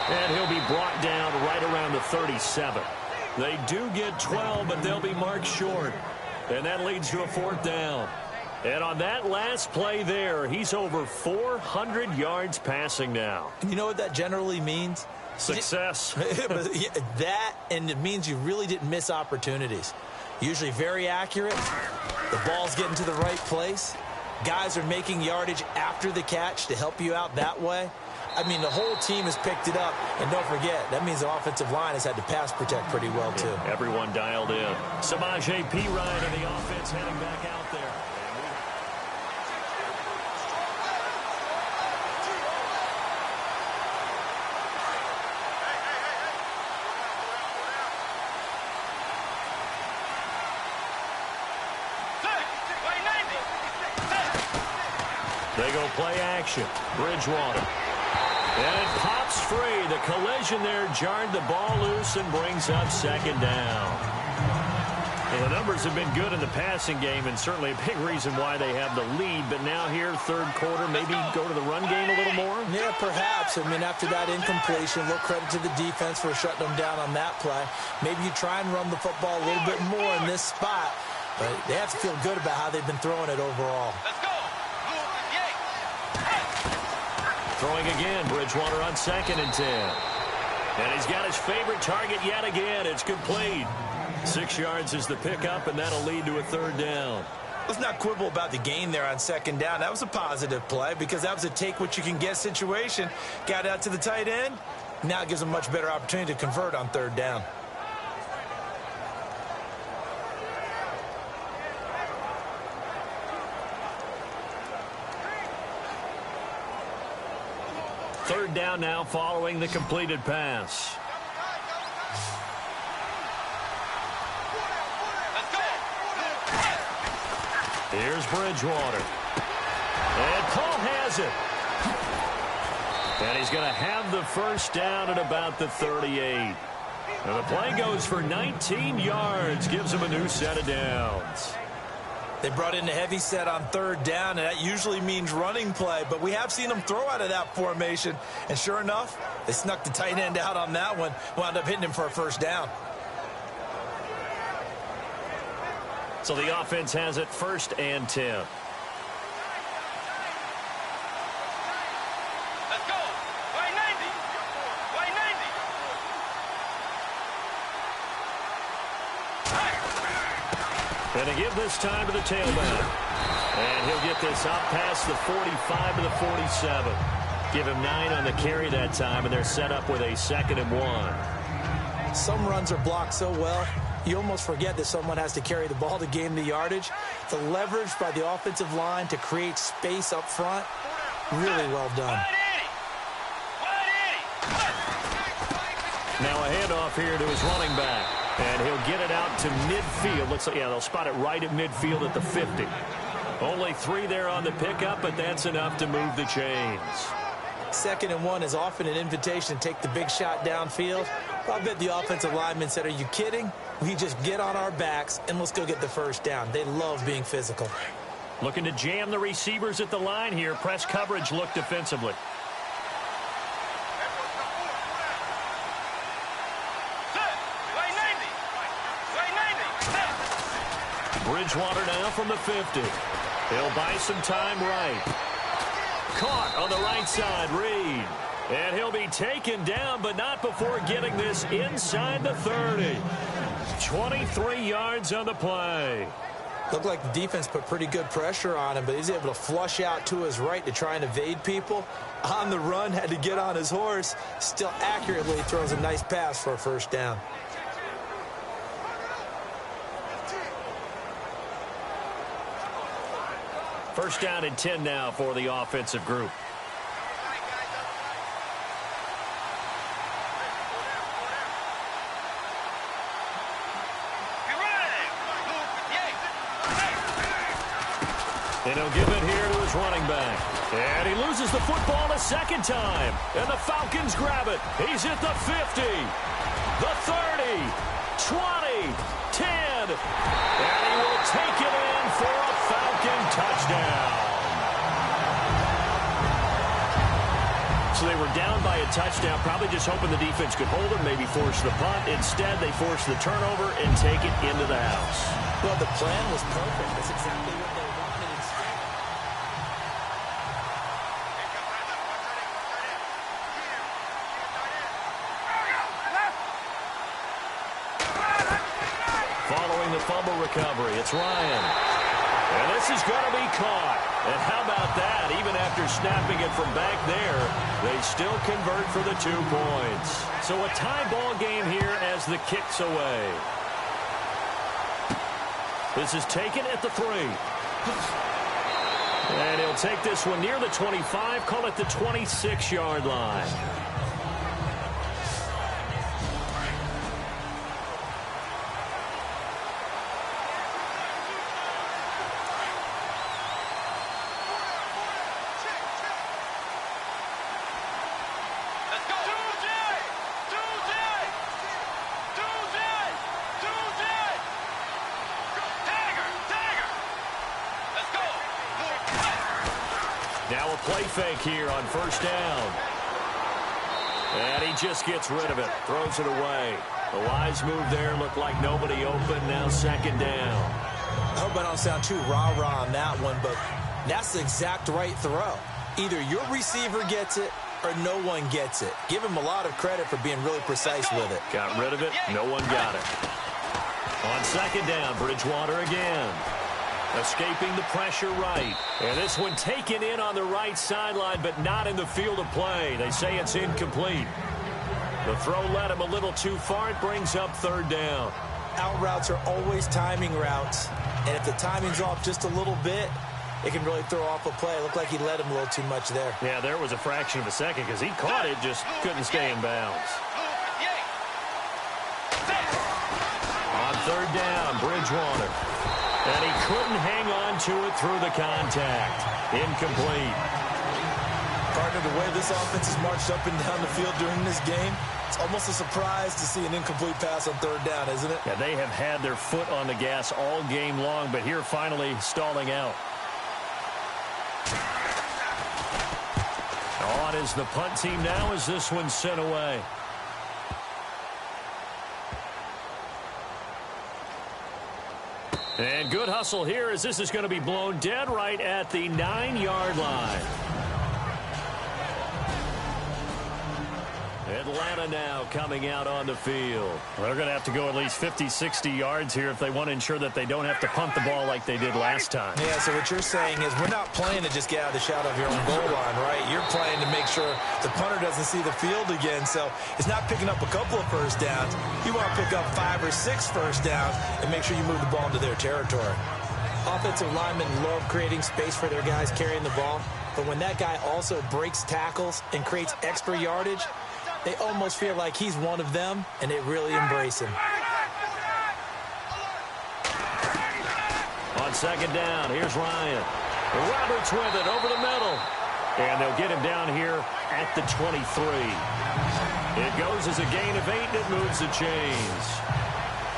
And he'll be brought down right around the 37. They do get 12, but they'll be marked short. And that leads to a 4th down. And on that last play there, he's over 400 yards passing now. And you know what that generally means? Success. That, and it means you really didn't miss opportunities. Usually very accurate. The ball's getting to the right place. Guys are making yardage after the catch to help you out that way. I mean, the whole team has picked it up. And don't forget, that means the offensive line has had to pass protect pretty well, too. Yeah, everyone dialed in. Samaje Perine in the offense heading back out there. They go play action. Bridgewater. And it pops free. The collision there jarred the ball loose and brings up 2nd down. Well, the numbers have been good in the passing game, and certainly a big reason why they have the lead. But now here, 3rd quarter, maybe go to the run game a little more? Yeah, perhaps. I mean, after that incompletion, a little credit to the defense for shutting them down on that play. Maybe you try and run the football a little bit more in this spot. But they have to feel good about how they've been throwing it overall. Let's go. Throwing again, Bridgewater on 2nd and 10. And he's got his favorite target yet again. It's complete. 6 yards is the pickup, and that'll lead to a 3rd down. Let's not quibble about the gain there on 2nd down. That was a positive play because that was a take-what-you-can-get situation. Got out to the tight end. Now it gives them a much better opportunity to convert on 3rd down. Third down now following the completed pass. Here's Bridgewater. And Paul has it. And he's going to have the first down at about the 38. And the play goes for 19 yards, gives him a new set of downs. They brought in a heavy set on third down, and that usually means running play, but we have seen them throw out of that formation, and sure enough, they snuck the tight end out on that one, wound up hitting him for a first down. So the offense has it 1st and 10. Let's go. By 90. By 90. And to give this time to the tailback. And he'll get this up past the 45 to the 47. Give him 9 on the carry that time, and they're set up with a 2nd and 1. Some runs are blocked so well, you almost forget that someone has to carry the ball to gain the yardage. The leverage by the offensive line to create space up front, really well done. Now a handoff here to his running back. And he'll get it out to midfield. Looks like, yeah, they'll spot it right at midfield at the 50. Only 3 there on the pickup, but that's enough to move the chains. 2nd and 1 is often an invitation to take the big shot downfield. I bet the offensive lineman said, are you kidding? We just get on our backs and let's go get the first down. They love being physical. Looking to jam the receivers at the line here. Press coverage look defensively. Bridgewater now from the 50. He'll buy some time right. Caught on the right side, Reed. And he'll be taken down, but not before getting this inside the 30. 23 yards on the play. Looked like the defense put pretty good pressure on him, but he's able to flush out to his right to try and evade people. On the run, had to get on his horse. Still accurately throws a nice pass for a first down. First down and 10 now for the offensive group. And he'll give it here to his running back. And he loses the football a 2nd time. And the Falcons grab it. He's at the 50, the 30, 20, 10. And he will take it in for a Falcon touchdown. So they were down by a touchdown, probably just hoping the defense could hold it, maybe force the punt. Instead, they force the turnover and take it into the house. Well, the plan was perfect. That's exactly what they wanted instead. Following the fumble recovery, it's Ryan. And this is going to be caught. And how about that? Even after snapping it from back there, they still convert for the 2 points. So a tie ball game here as the kick's away. This is taken at the 3. And he'll take this one near the 25, call it the 26-yard line. Now a play fake here on first down. And he just gets rid of it, throws it away. A wise move there, looked like nobody open, now 2nd down. I hope I don't sound too rah-rah on that one, but that's the exact right throw. Either your receiver gets it or no one gets it. Give him a lot of credit for being really precise with it. Got rid of it, no one got it. On 2nd down, Bridgewater again. Escaping the pressure right. And this one taken in on the right sideline, but not in the field of play. They say it's incomplete. The throw led him a little too far. It brings up 3rd down. Out routes are always timing routes. And if the timing's off just a little bit, it can really throw off a play. It looked like he led him a little too much there. Yeah, there was a fraction of a second because he caught it, just couldn't stay in bounds. On 3rd down, Bridgewater. And he couldn't hang on to it through the contact. Incomplete. Partner, the way this offense has marched up and down the field during this game, it's almost a surprise to see an incomplete pass on third down, isn't it? Yeah, they have had their foot on the gas all game long, but here finally stalling out. On is the punt team now as this one's sent away. And good hustle here as this is going to be blown dead right at the 9-yard line. Atlanta now coming out on the field. Well, they're going to have to go at least 50, 60 yards here if they want to ensure that they don't have to punt the ball like they did last time. Yeah, so what you're saying is we're not playing to just get out of the shadow of your own goal line, right? You're playing to make sure the punter doesn't see the field again. So it's not picking up a couple of first downs. You want to pick up 5 or 6 first downs and make sure you move the ball into their territory. Offensive linemen love creating space for their guys carrying the ball. But when that guy also breaks tackles and creates extra yardage, they almost feel like he's one of them, and they really embrace him. On second down, here's Ryan. Roberts with it over the middle. And they'll get him down here at the 23. It goes as a gain of 8, and it moves the chains.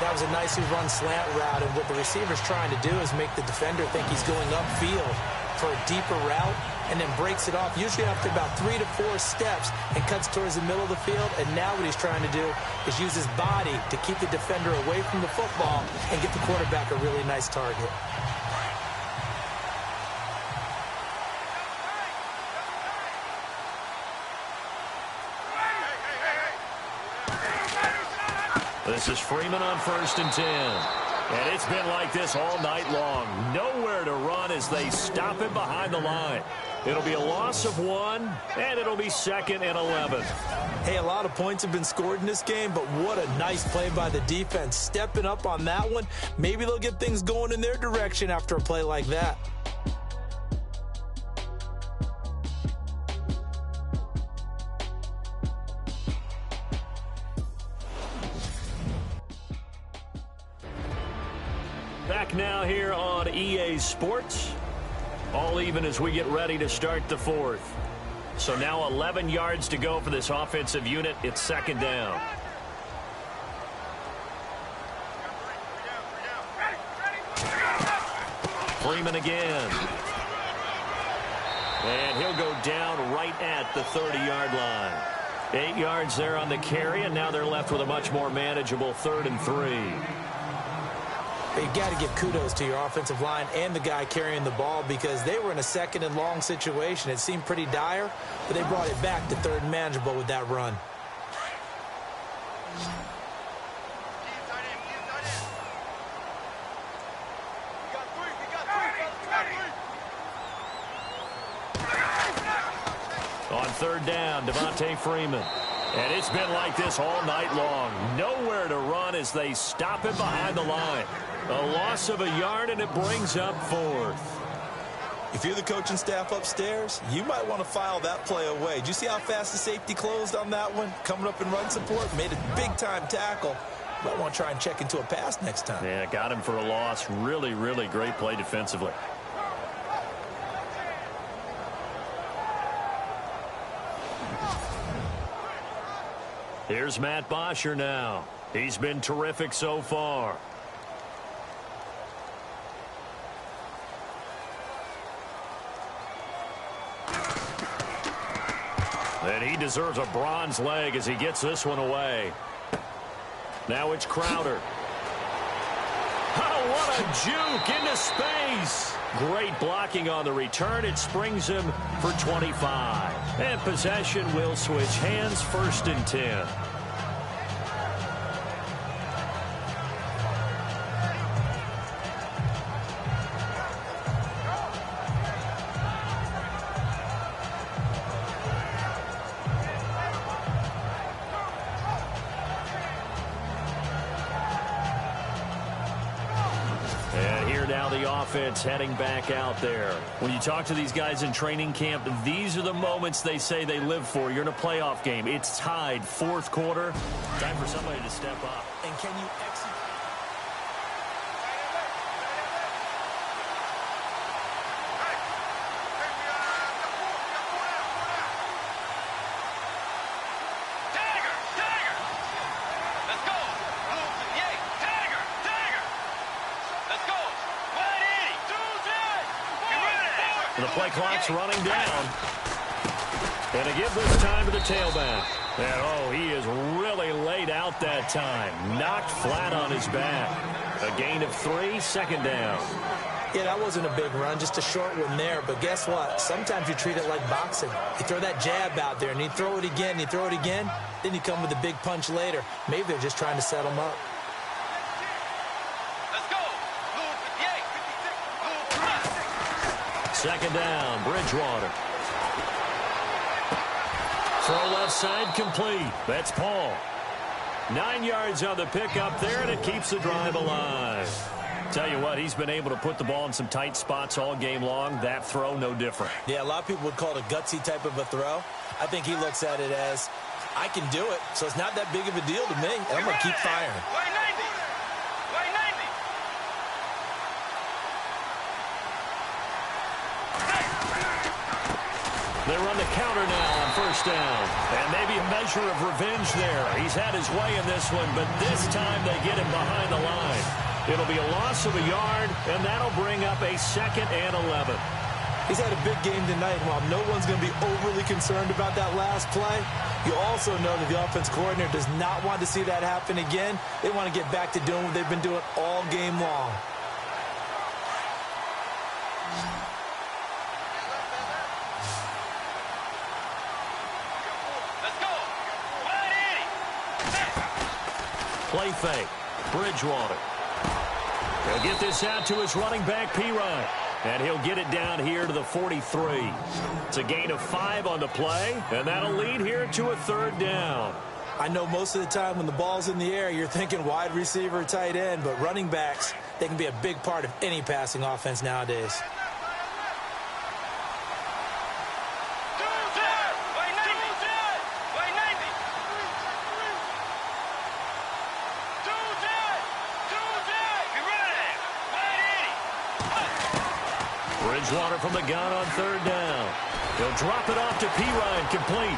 That was a nicely run slant route, and what the receiver's trying to do is make the defender think he's going upfield for a deeper route, and then breaks it off, usually after about 3 to 4 steps, and cuts towards the middle of the field. And now what he's trying to do is use his body to keep the defender away from the football and get the quarterback a really nice target. This is Freeman on 1st and 10. And it's been like this all night long. Nowhere to run as they stop him behind the line. It'll be a loss of 1, and it'll be 2nd and 11. Hey, a lot of points have been scored in this game, but what a nice play by the defense. Stepping up on that one. Maybe they'll get things going in their direction after a play like that. Back now here on EA Sports. All even as we get ready to start the 4th. So now 11 yards to go for this offensive unit. It's 2nd down. Freeman again. And he'll go down right at the 30-yard line. 8 yards there on the carry, and now they're left with a much more manageable 3rd and 3. You've got to give kudos to your offensive line and the guy carrying the ball, because they were in a 2nd and long situation. It seemed pretty dire, but they brought it back to 3rd and manageable with that run. On 3rd down, Devontae Freeman. And it's been like this all night long. Nowhere to run as they stop him behind the line. A loss of a yard, and it brings up 4th. If you're the coaching staff upstairs, you might want to file that play away. Did you see how fast the safety closed on that one? Coming up in run support, made a big-time tackle. Might want to try and check into a pass next time. Yeah, got him for a loss. Really, really great play defensively. Here's Matt Bosher now. He's been terrific so far. And he deserves a bronze leg as he gets this one away. Now it's Crowder. Oh, what a juke into space. Great blocking on the return. It springs him for 25. And possession will switch hands, 1st and 10. Offense heading back out there. When you talk to these guys in training camp, these are the moments they say they live for. You're in a playoff game. It's tied, 4th quarter. Time for somebody to step up. And can you execute? play clock's running down. And to give this time to the tailback. And, oh, he is really laid out that time. Knocked flat on his back. A gain of 3, second down. Yeah, that wasn't a big run, just a short one there. But guess what? Sometimes you treat it like boxing. You throw that jab out there, and you throw it again, and you throw it again. Then you come with a big punch later. Maybe they're just trying to set him up. Let's go. Move 58. Second down, Bridgewater. Throw left side complete. That's Paul. 9 yards on the pickup there, and it keeps the drive alive. Tell you what, he's been able to put the ball in some tight spots all game long. That throw, no different. Yeah, a lot of people would call it a gutsy type of a throw. I think he looks at it as, I can do it, so it's not that big of a deal to me. I'm going to keep firing. Way 90. Way 90. They run the counter now on first down. And maybe a measure of revenge there. He's had his way in this one, but this time they get him behind the line. It'll be a loss of a yard, and that'll bring up a 2nd and 11. He's had a big game tonight, and while no one's going to be overly concerned about that last play, you also know that the offense coordinator does not want to see that happen again. They want to get back to doing what they've been doing all game long. Let's go. 180. Play fake. Bridgewater. He'll get this out to his running back, P-Ryan. And he'll get it down here to the 43. It's a gain of 5 on the play, and that'll lead here to a 3rd down. I know most of the time when the ball's in the air, you're thinking wide receiver, tight end, but running backs, they can be a big part of any passing offense nowadays. Bridgewater from the gun on 3rd down. He'll drop it off to P-Ryan, complete.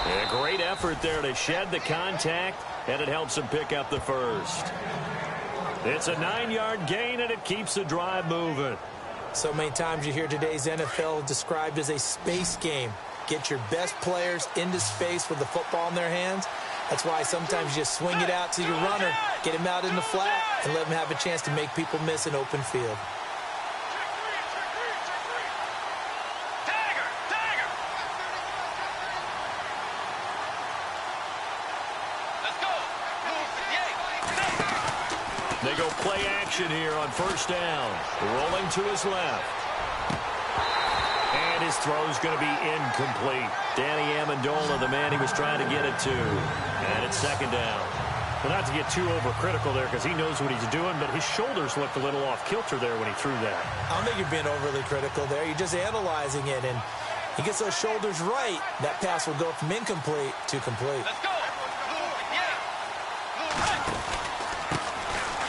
And a great effort there to shed the contact, and it helps him pick up the first. It's a 9-yard gain, and it keeps the drive moving. So many times you hear today's NFL described as a space game. Get your best players into space with the football in their hands. That's why sometimes you just swing it out to your runner, get him out in the flat, and let him have a chance to make people miss an open field. They go play action here on first down. Rolling to his left. And his throw's going to be incomplete. Danny Amendola, the man he was trying to get it to. And it's 2nd down. Well, not to get too overcritical there because he knows what he's doing, but his shoulders looked a little off kilter there when he threw that. I don't think you're being overly critical there. You're just analyzing it, and he gets those shoulders right. That pass will go from incomplete to complete. Let's go.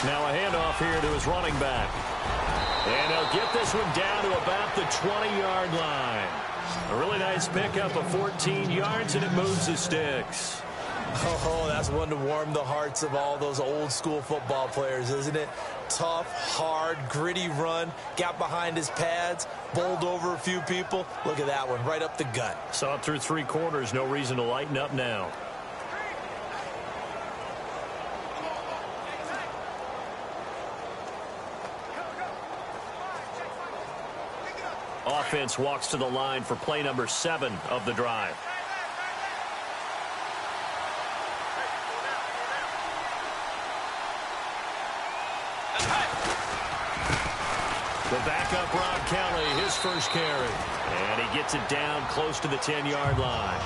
Now a handoff here to his running back. And they'll get this one down to about the 20-yard line. A really nice pickup of 14 yards, and it moves the sticks. Oh, that's one to warm the hearts of all those old-school football players, isn't it? Tough, hard, gritty run. Got behind his pads, bowled over a few people. Look at that one, right up the gut. Saw it through 3 quarters. No reason to lighten up now. Offense walks to the line for play number 7 of the drive. The backup, Rob Kelly, his first carry. And he gets it down close to the 10-yard line.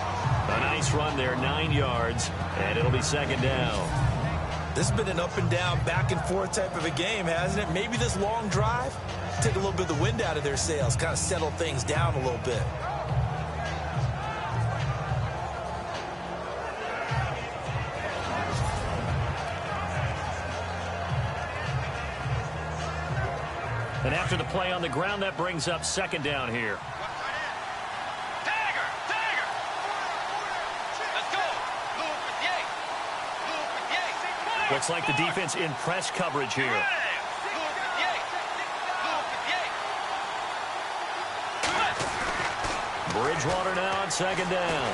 A nice run there, 9 yards, and it'll be 2nd down. This has been an up and down, back and forth type of a game, hasn't it? Maybe this long drive take a little bit of the wind out of their sails, kind of settle things down a little bit. And after the play on the ground, that brings up 2nd down here. Dagger! Dagger! Let's go! Move 58! Move 58! Looks like the defense in press coverage here. Move 58! Move 58! Bridgewater now on second down.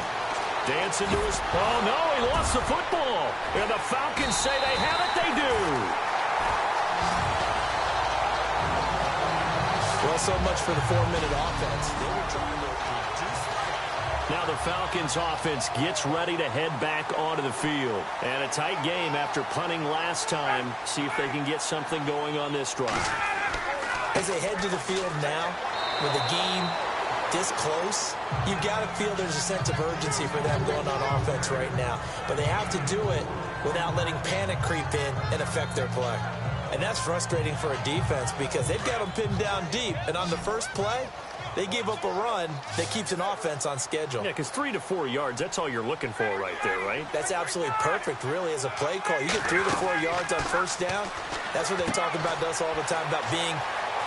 Dancing to his... Oh, no, he lost the football. And the Falcons say they have it. They do. Well, so much for the 4-minute offense. They were trying to reduce it. Now the Falcons offense gets ready to head back onto the field. And a tight game after punting last time. See if they can get something going on this drive. As they head to the field now, with the game this close, you've got to feel there's a sense of urgency for them going on offense right now. But they have to do it without letting panic creep in and affect their play. And that's frustrating for a defense because they've got them pinned down deep. And on the first play, they gave up a run that keeps an offense on schedule. Yeah, because 3 to 4 yards, that's all you're looking for right there, right? That's absolutely perfect, really, as a play call. You get 3 to 4 yards on first down. That's what they talk about us all the time, about being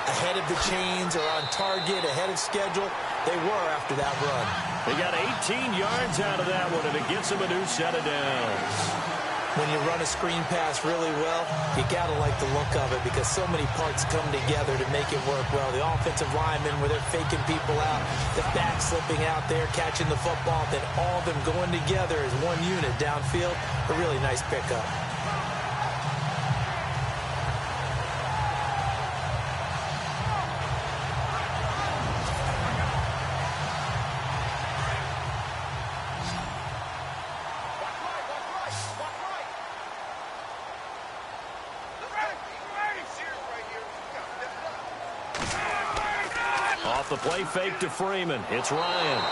ahead of the chains or on target, ahead of schedule. They were after that run. They got 18 yards out of that one, and it gets them a new set of downs. When you run a screen pass really well, you got to like the look of it because so many parts come together to make it work well. The offensive linemen, where they're faking people out, the back slipping out there, catching the football, then all of them going together as one unit downfield. A really nice pickup. Off the play fake to Freeman. It's Ryan.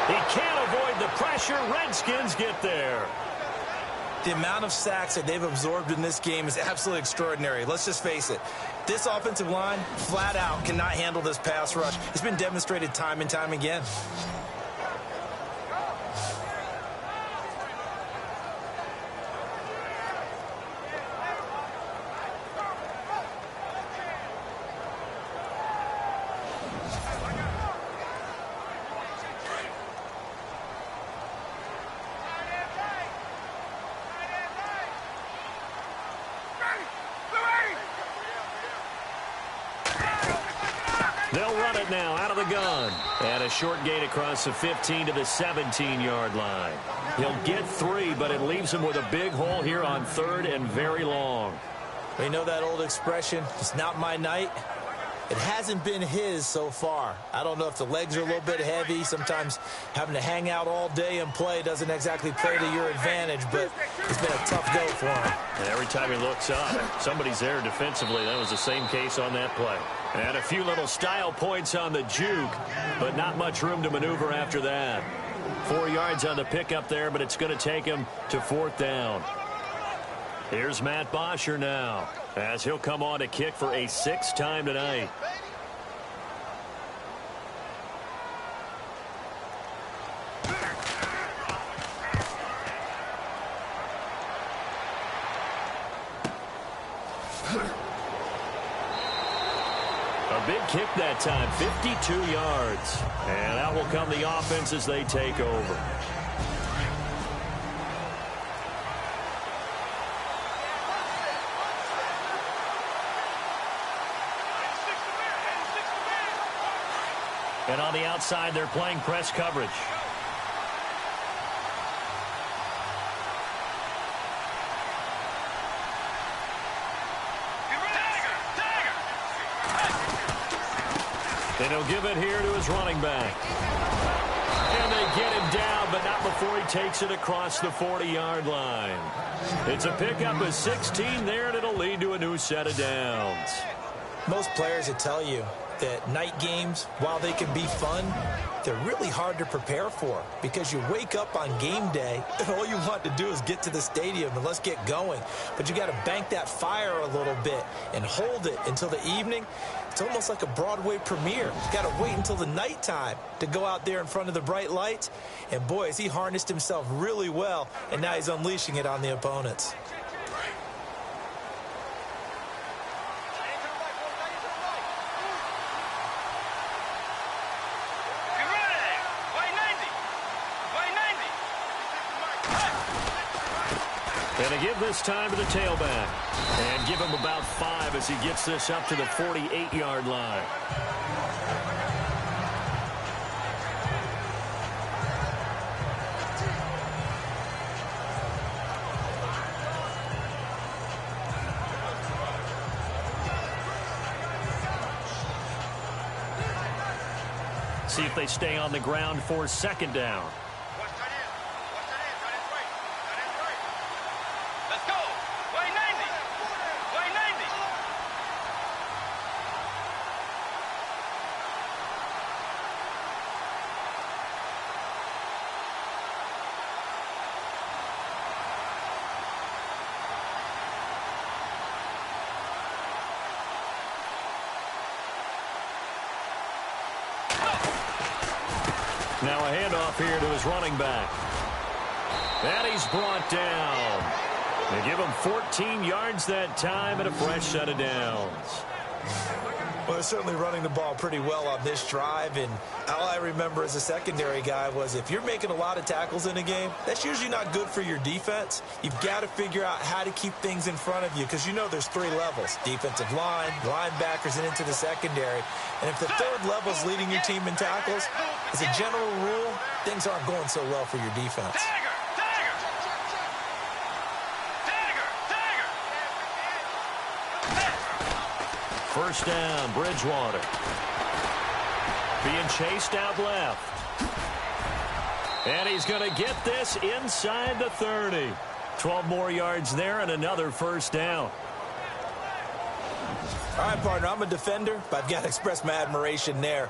He can't avoid the pressure. Redskins get there. The amount of sacks that they've absorbed in this game is absolutely extraordinary. Let's just face it. This offensive line, flat out, cannot handle this pass rush. It's been demonstrated time and time again. They'll run it now out of the gun. And a short gain across the 15 to the 17-yard line. He'll get 3, but it leaves him with a big hole here on 3rd and very long. We know that old expression, it's not my night. It hasn't been his so far. I don't know if the legs are a little bit heavy. Sometimes having to hang out all day and play doesn't exactly play to your advantage, but it's been a tough go for him. And every time he looks up, somebody's there defensively. That was the same case on that play. And a few little style points on the juke, but not much room to maneuver after that. 4 yards on the pickup there, but it's going to take him to 4th down. Here's Matt Bosher now, as he'll come on to kick for a 6th time tonight. A big kick that time, 52 yards. And out will come the offense as they take over. And on the outside, they're playing press coverage. And he'll give it here to his running back. And they get him down, but not before he takes it across the 40-yard line. It's a pickup of 16 there, and it'll lead to a new set of downs. Most players will tell you that night games, while they can be fun, they're really hard to prepare for because you wake up on game day and all you want to do is get to the stadium and let's get going. But you got to bank that fire a little bit and hold it until the evening. It's almost like a Broadway premiere. You got to wait until the nighttime to go out there in front of the bright lights. And boy, has he harnessed himself really well, and now he's unleashing it on the opponents. And to give this time to the tailback. And give him about 5 as he gets this up to the 48-yard line. See if they stay on the ground for second down. Let's go. Way 90. Way 90. Now a handoff here to his running back. And he's brought down. They give him 14 yards that time and a fresh set of downs. Well, they're certainly running the ball pretty well on this drive, and all I remember as a secondary guy was if you're making a lot of tackles in a game, that's usually not good for your defense. You've got to figure out how to keep things in front of you because you know there's three levels, defensive line, linebackers, and into the secondary. And if the third level is leading your team in tackles, as a general rule, things aren't going so well for your defense. First down, Bridgewater. Being chased out left. And he's going to get this inside the 30. 12 more yards there and another first down. All right, partner, I'm a defender, but I've got to express my admiration there.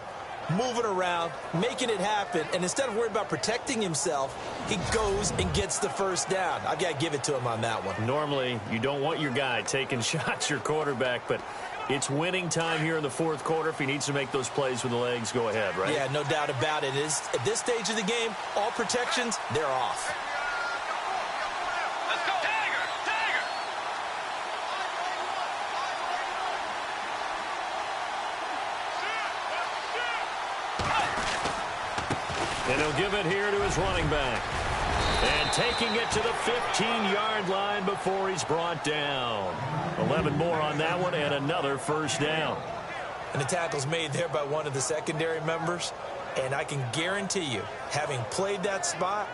Moving around, making it happen, and instead of worrying about protecting himself, he goes and gets the first down. I've got to give it to him on that one. Normally, you don't want your guy taking shots, your quarterback, but it's winning time here in the fourth quarter. If he needs to make those plays with the legs, go ahead, right? Yeah, no doubt about it. At this stage of the game, all protections, they're off. Let's go. Dagger. And he'll give it here to his running back. And taking it to the 15-yard line before he's brought down. 11 more on that one and another first down. And the tackle's made there by one of the secondary members. And I can guarantee you, having played that spot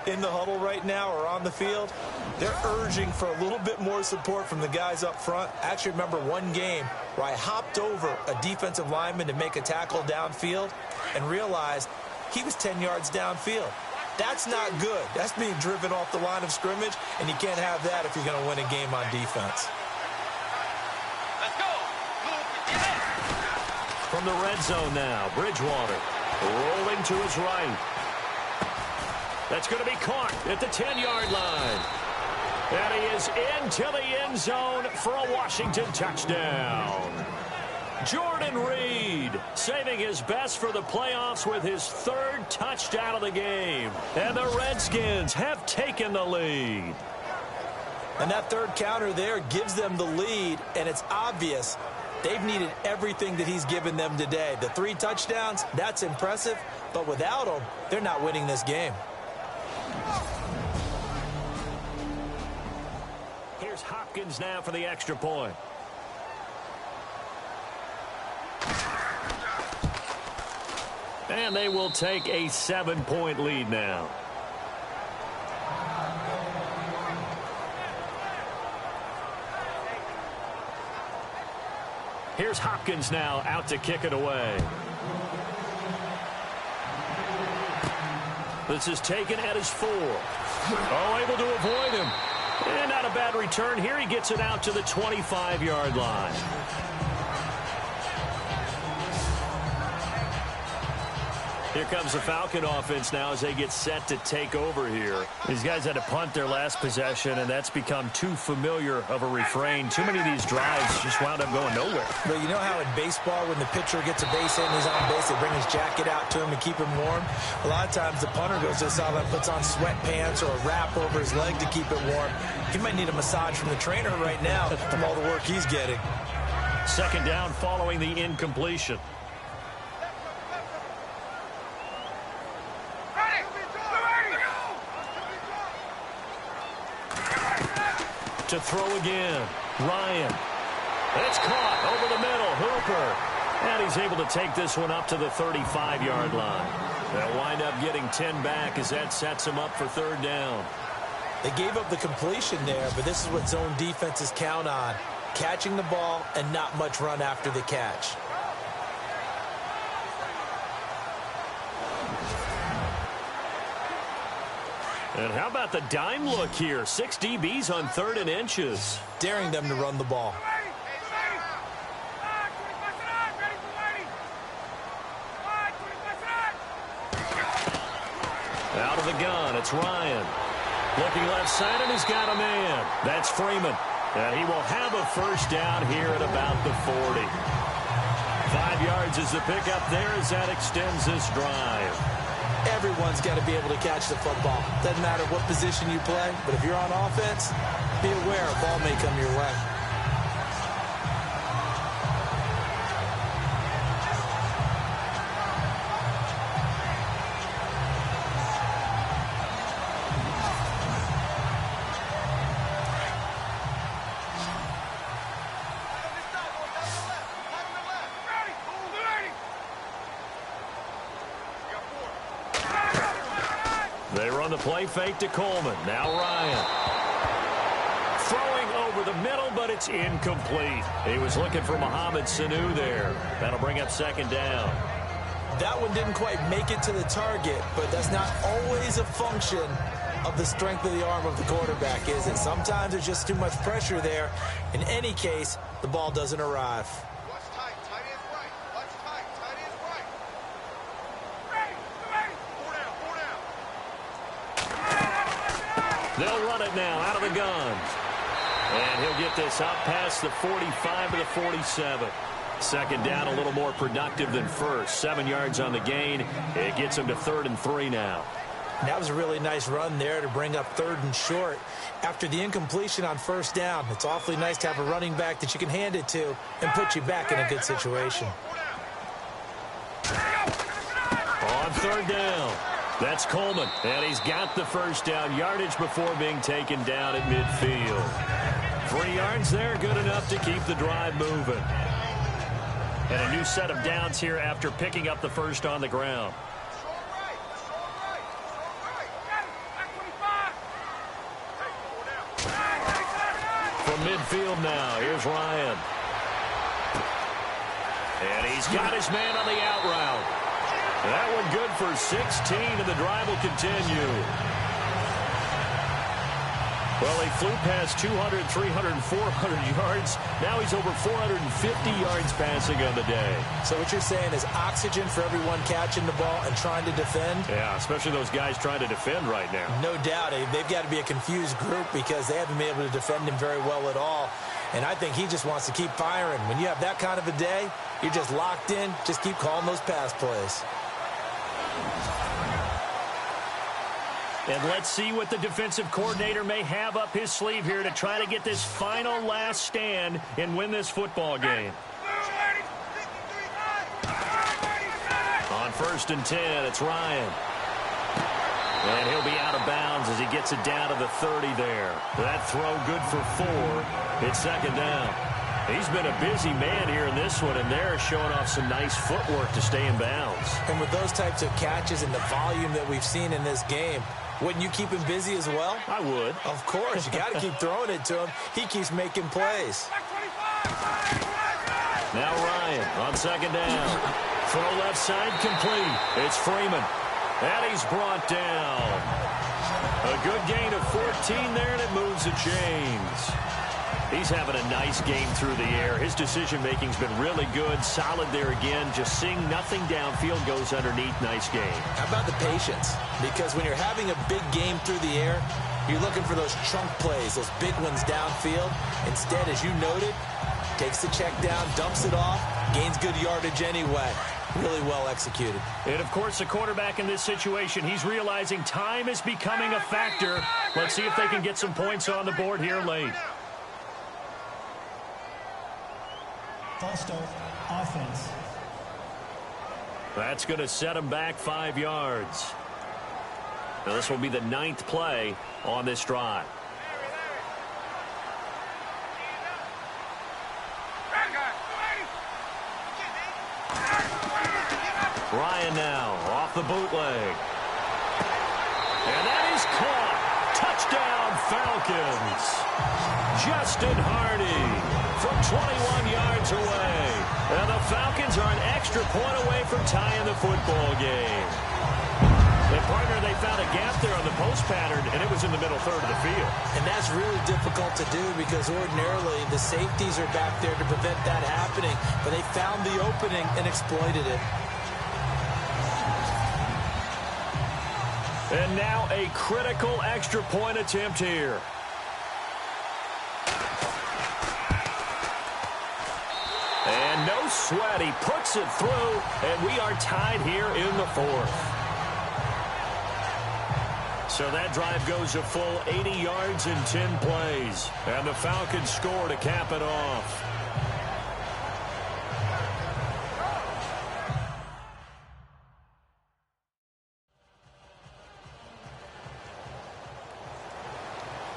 in the huddle right now or on the field, they're urging for a little bit more support from the guys up front. I actually remember one game where I hopped over a defensive lineman to make a tackle downfield and realized he was 10 yards downfield. That's not good. That's being driven off the line of scrimmage, and you can't have that if you're going to win a game on defense. Let's go. From the red zone now, Bridgewater rolling to his right. That's going to be caught at the 10-yard line. And he is into the end zone for a Washington touchdown. Jordan Reed saving his best for the playoffs with his third touchdown of the game. And the Redskins have taken the lead. And that third counter there gives them the lead, and it's obvious they've needed everything that he's given them today. The 3 touchdowns, that's impressive, but without him, they're not winning this game. Here's Hopkins now for the extra point. And they will take a 7-point lead now. Here's Hopkins now out to kick it away. This is taken at his 4. Oh, able to avoid him. And not a bad return. Here he gets it out to the 25-yard line. Here comes the Falcon offense now as they get set to take over here. These guys had to punt their last possession, and that's become too familiar of a refrain. Too many of these drives just wound up going nowhere. But you know how in baseball, when the pitcher gets a base hit and he's on base, they bring his jacket out to him to keep him warm? A lot of times the punter goes to the sideline, puts on sweatpants or a wrap over his leg to keep it warm. He might need a massage from the trainer right now from all the work he's getting. Second down following the incompletion. To throw again. Ryan. It's caught over the middle. Hooper. And he's able to take this one up to the 35-yard line. They'll wind up getting 10 back as that sets him up for third down. They gave up the completion there, but this is what zone defenses count on. Catching the ball and not much run after the catch. And how about the dime look here? 6 DBs on 3rd and inches. Daring them to run the ball. Out of the gun, it's Ryan. Looking left side, and he's got a man. That's Freeman. And he will have a first down here at about the 40. 5 yards is the pickup there as that extends this drive. Everyone's got to be able to catch the football. Doesn't matter what position you play, but if you're on offense, be aware a ball may come your way. They run the play fake to Coleman. Now Ryan. Throwing over the middle, but it's incomplete. He was looking for Mohamed Sanu there. That'll bring up 2nd down. That one didn't quite make it to the target, but that's not always a function of the strength of the arm of the quarterback, is it? Sometimes there's just too much pressure there. In any case, the ball doesn't arrive. They'll run it now out of the gun. And he'll get this up past the 45 to the 47. 2nd down, a little more productive than first. 7 yards on the gain. It gets him to 3rd and 3 now. That was a really nice run there to bring up 3rd and short. After the incompletion on 1st down, it's awfully nice to have a running back that you can hand it to and put you back in a good situation. On 3rd down. That's Coleman, and he's got the first down yardage before being taken down at midfield. 3 yards there, good enough to keep the drive moving. And a new set of downs here after picking up the first on the ground. From midfield now, here's Ryan. And he's got his man on the out route. That one good for 16, and the drive will continue. Well, he flew past 200, 300, 400 yards. Now he's over 450 yards passing on the day. So what you're saying is oxygen for everyone catching the ball and trying to defend? Yeah, especially those guys trying to defend right now. No doubt. They've got to be a confused group because they haven't been able to defend him very well at all. And I think he just wants to keep firing. When you have that kind of a day, you're just locked in. Just keep calling those pass plays. And let's see what the defensive coordinator may have up his sleeve here to try to get this final last stand and win this football game. On 1st and 10, it's Ryan. And he'll be out of bounds as he gets it down to the 30 there. That throw good for 4. It's 2nd down. He's been a busy man here in this one, and they're showing off some nice footwork to stay in bounds. And with those types of catches and the volume that we've seen in this game, wouldn't you keep him busy as well? I would. Of course. You got to keep throwing it to him. He keeps making plays. Now Ryan on 2nd down. Throw left side complete. It's Freeman. And he's brought down. A good gain of 14 there, and it moves the chains. He's having a nice game through the air. His decision-making's been really good. Solid there again. Just seeing nothing downfield goes underneath. Nice game. How about the patience? Because when you're having a big game through the air, you're looking for those chunk plays, those big ones downfield. Instead, as you noted, takes the check down, dumps it off, gains good yardage anyway. Really well executed. And, of course, the quarterback in this situation, he's realizing time is becoming a factor. Let's see if they can get some points on the board here late. False start, offense. That's going to set him back 5 yards. Now, this will be the 9th play on this drive. Ryan now off the bootleg. And that is caught. Touchdown, Falcons. Justin Hardy from 21 yards away. And the Falcons are an extra point away from tying the football game. And, partner, they found a gap there on the post pattern, and it was in the middle third of the field. And that's really difficult to do because ordinarily the safeties are back there to prevent that happening. But they found the opening and exploited it. And now a critical extra point attempt here. And no sweat. He puts it through, and we are tied here in the fourth. So that drive goes a full 80 yards in 10 plays. And the Falcons score to cap it off.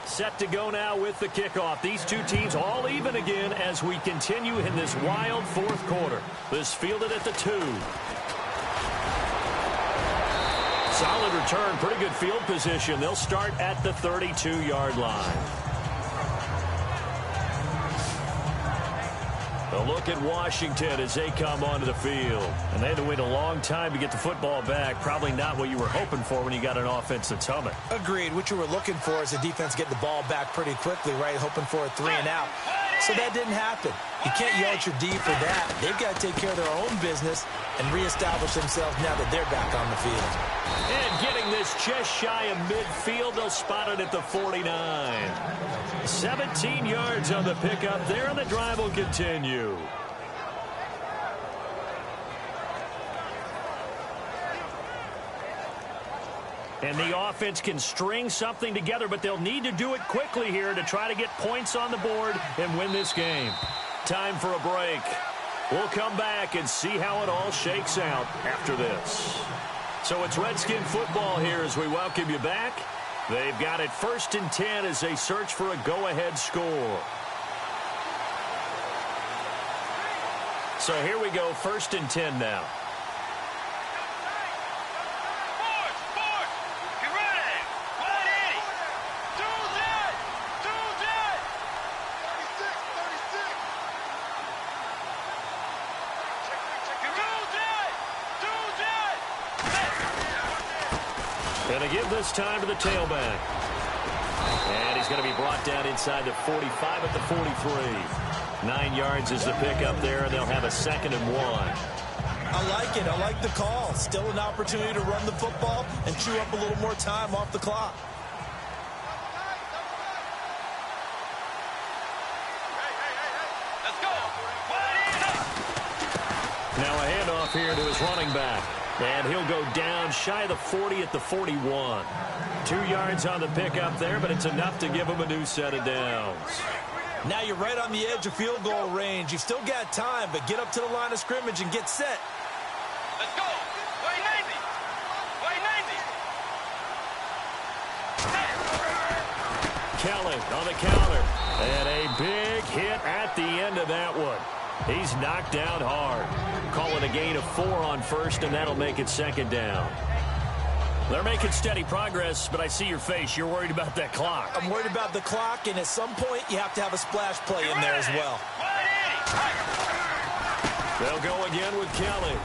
Set to go now with the kickoff. These two teams all even again as we continue in this wild fourth quarter. This fielded at the 2. Solid return, pretty good field position. They'll start at the 32-yard line. A look at Washington as they come onto the field. And they had to wait a long time to get the football back. Probably not what you were hoping for when you got an offense that's humming. Agreed. What you were looking for is the defense getting the ball back pretty quickly, right? Hoping for a 3 and out. So that didn't happen. You can't yell at your D for that. They've got to take care of their own business and reestablish themselves now that they're back on the field. And getting this just shy of midfield, they'll spot it at the 49. 17 yards on the pickup there, and the drive will continue. And the offense can string something together, but they'll need to do it quickly here to try to get points on the board and win this game. Time for a break. We'll come back and see how it all shakes out after this. So it's Redskin football here as we welcome you back. They've got it 1st and 10 as they search for a go-ahead score. So here we go, 1st and 10 now. Going to give this time to the tailback. And he's going to be brought down inside the 45 at the 43. 9 yards is the pickup there, and they'll have a 2nd and 1. I like it. I like the call. Still an opportunity to run the football and chew up a little more time off the clock. Let's go. Now a handoff here to his running back. And he'll go down shy of the 40 at the 41. 2 yards on the pickup there, but it's enough to give him a new set of downs. Now you're right on the edge of field goal range. You've still got time, but get up to the line of scrimmage and get set. Let's go. Way 90. Way 90. Kelly on the counter. And a big hit at the end of that one. He's knocked down hard. Call it a gain of 4 on 1st, and that'll make it 2nd down. They're making steady progress, but I see your face. You're worried about that clock. I'm worried about the clock, and at some point, you have to have a splash play in there as well. They'll go again with Kelly.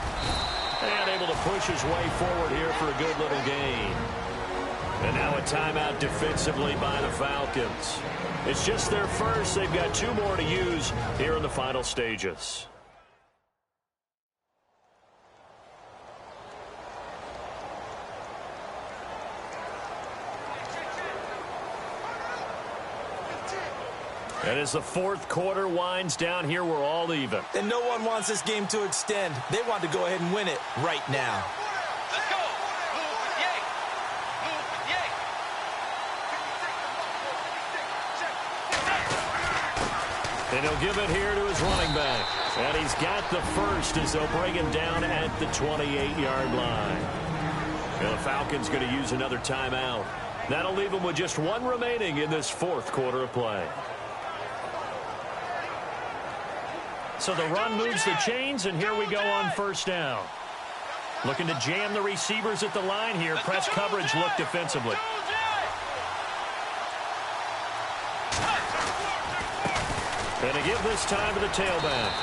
And able to push his way forward here for a good little gain. And now a timeout defensively by the Falcons. It's just their first. They've got 2 more to use here in the final stages. And as the 4th quarter winds down here, we're all even. And no one wants this game to extend. They want to go ahead and win it right now. Let's go. Move, yay. Move, yay. And he'll give it here to his running back. And he's got the first as they'll bring him down at the 28-yard line. And the Falcons going to use another timeout. That'll leave them with just 1 remaining in this 4th quarter of play. So the run moves the chains, and here we go on 1st down. Looking to jam the receivers at the line here. Press coverage look defensively. And to give this time to the tailback.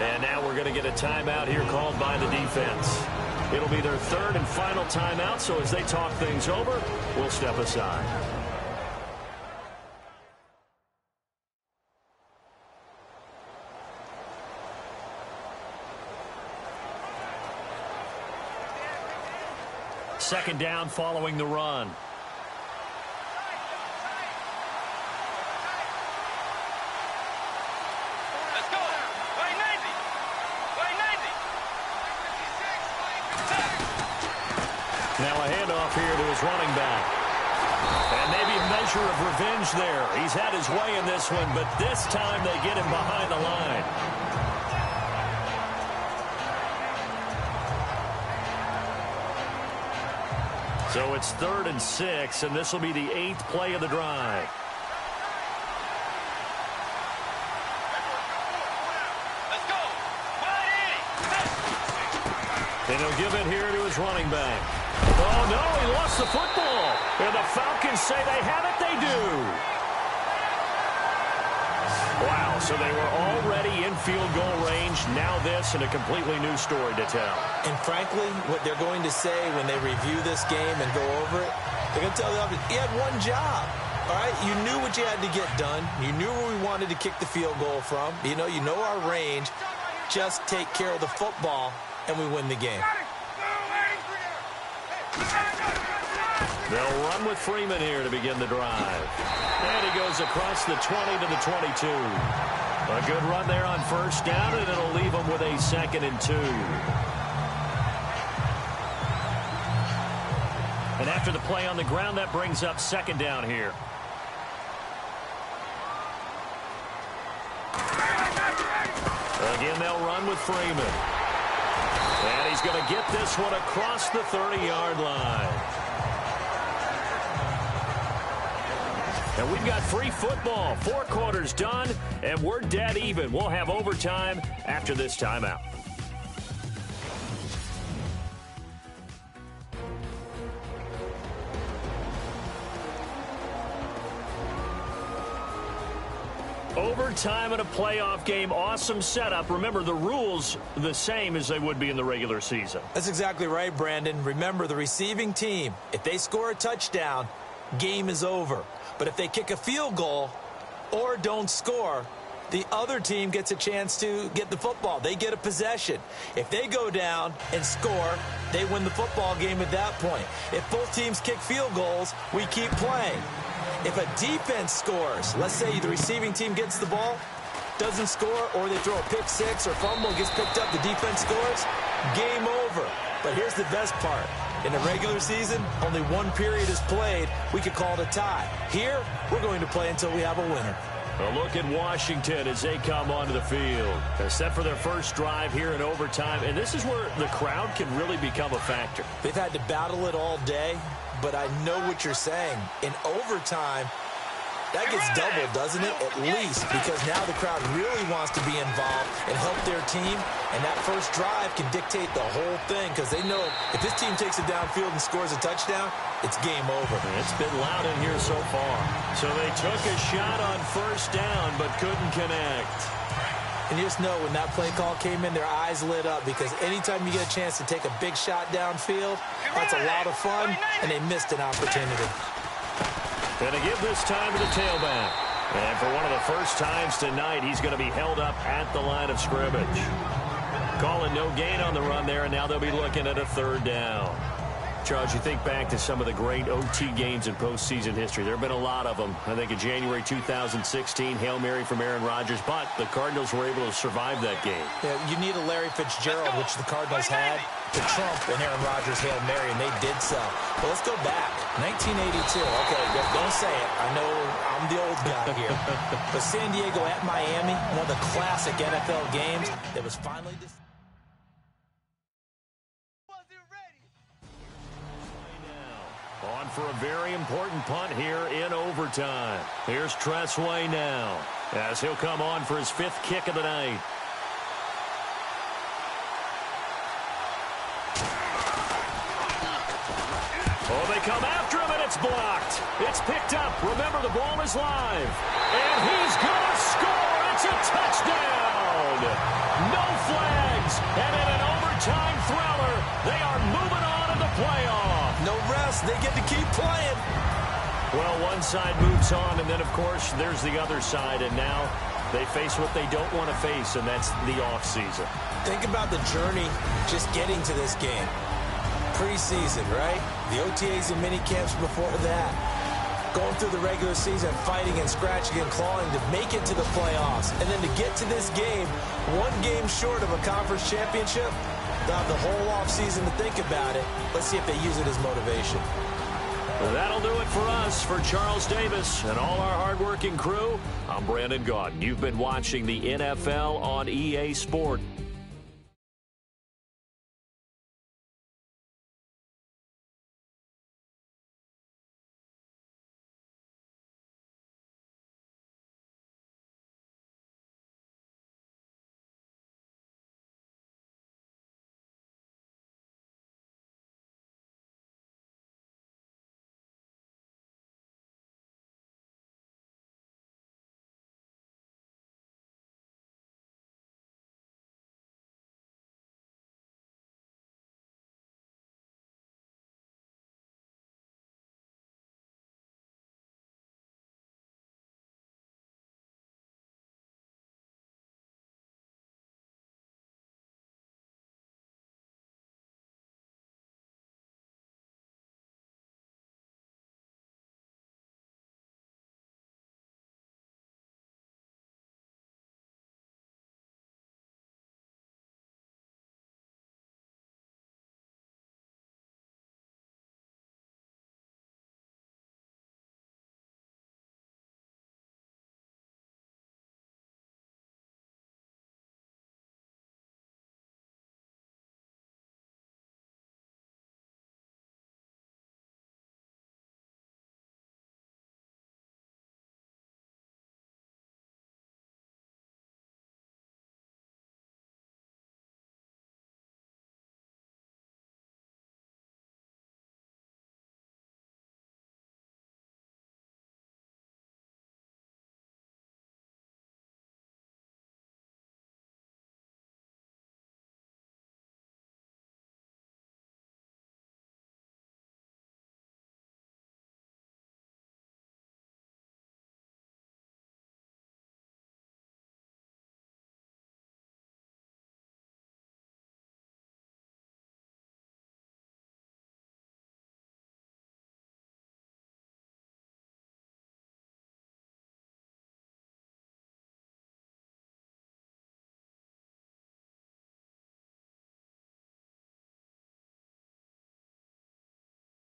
And now we're going to get a timeout here called by the defense. It'll be their third and final timeout, so as they talk things over, we'll step aside. Second down following the run. Let's go. Way 90. Way 90. Now a handoff here to his running back. And maybe a measure of revenge there. He's had his way in this one, but this time they get him behind the line. So it's 3rd and 6, and this will be the 8th play of the drive. Let's go. And he'll give it here to his running back. Oh, no, he lost the football. And the Falcons say they have it. They do. Wow, so they were already in field goal range. Now this and a completely new story to tell. And frankly, what they're going to say when they review this game and go over it, they're going to tell the others, he had one job. All right, you knew what you had to get done. You knew where we wanted to kick the field goal from. You know our range. Just take care of the football, and we win the game. They'll run with Freeman here to begin the drive. And he goes across the 20 to the 22. A good run there on first down, and it'll leave him with a 2nd and 2. And after the play on the ground, that brings up 2nd down here. Again, they'll run with Freeman. And he's going to get this one across the 30-yard line. And we've got free football. 4 quarters done, and we're dead even. We'll have overtime after this timeout. Overtime in a playoff game. Awesome setup. Remember, the rules the same as they would be in the regular season. That's exactly right, Brandon. Remember, the receiving team, if they score a touchdown, game is over. But if they kick a field goal or don't score, the other team gets a chance to get the football. They get a possession. If they go down and score, they win the football game at that point. If both teams kick field goals, we keep playing. If a defense scores, let's say the receiving team gets the ball, doesn't score, or they throw a pick six or fumble, gets picked up, the defense scores, game over. But here's the best part. In the regular season, only one period is played. We could call it a tie. Here, we're going to play until we have a winner. A look at Washington as they come onto the field. They're set for their first drive here in overtime, and this is where the crowd can really become a factor. They've had to battle it all day, but I know what you're saying. In overtime, that gets doubled, doesn't it? At least, because now the crowd really wants to be involved and help their team, and that first drive can dictate the whole thing because they know if this team takes it downfield and scores a touchdown, it's game over. It's been loud in here so far. So they took a shot on first down but couldn't connect. And you just know when that play call came in, their eyes lit up because anytime you get a chance to take a big shot downfield, that's a lot of fun, and they missed an opportunity. And to give this time to the tailback. And for one of the first times tonight, he's going to be held up at the line of scrimmage. Calling no gain on the run there, and now they'll be looking at a 3rd down. Charles, you think back to some of the great OT games in postseason history. There have been a lot of them. I think in January 2016, Hail Mary from Aaron Rodgers, but the Cardinals were able to survive that game. Yeah, you need a Larry Fitzgerald, which the Cardinals had, to trump an Aaron Rodgers Hail Mary, and they did so. But let's go back. 1982. Okay, don't say it. I know I'm the old guy here. But San Diego at Miami, one of the classic NFL games that was finally decided. On for a very important punt here in overtime. Here's Tressway now as he'll come on for his 5th kick of the night. Oh, they come after him, and it's blocked. It's picked up. Remember, the ball is live. And he's going to score. It's a touchdown. No flags. And in an overtime thriller, they are playoff. No rest. They get to keep playing. Well, one side moves on, and then, of course, there's the other side, and now they face what they don't want to face, and that's the offseason. Think about the journey just getting to this game. Preseason, right? The OTAs and mini camps before that. Going through the regular season, fighting and scratching and clawing to make it to the playoffs. And then to get to this game, one game short of a conference championship, they'll have the whole offseason to think about it. Let's see if they use it as motivation. Well, that'll do it for us. For Charles Davis and all our hardworking crew, I'm Brandon Gaudin. You've been watching the NFL on EA Sport.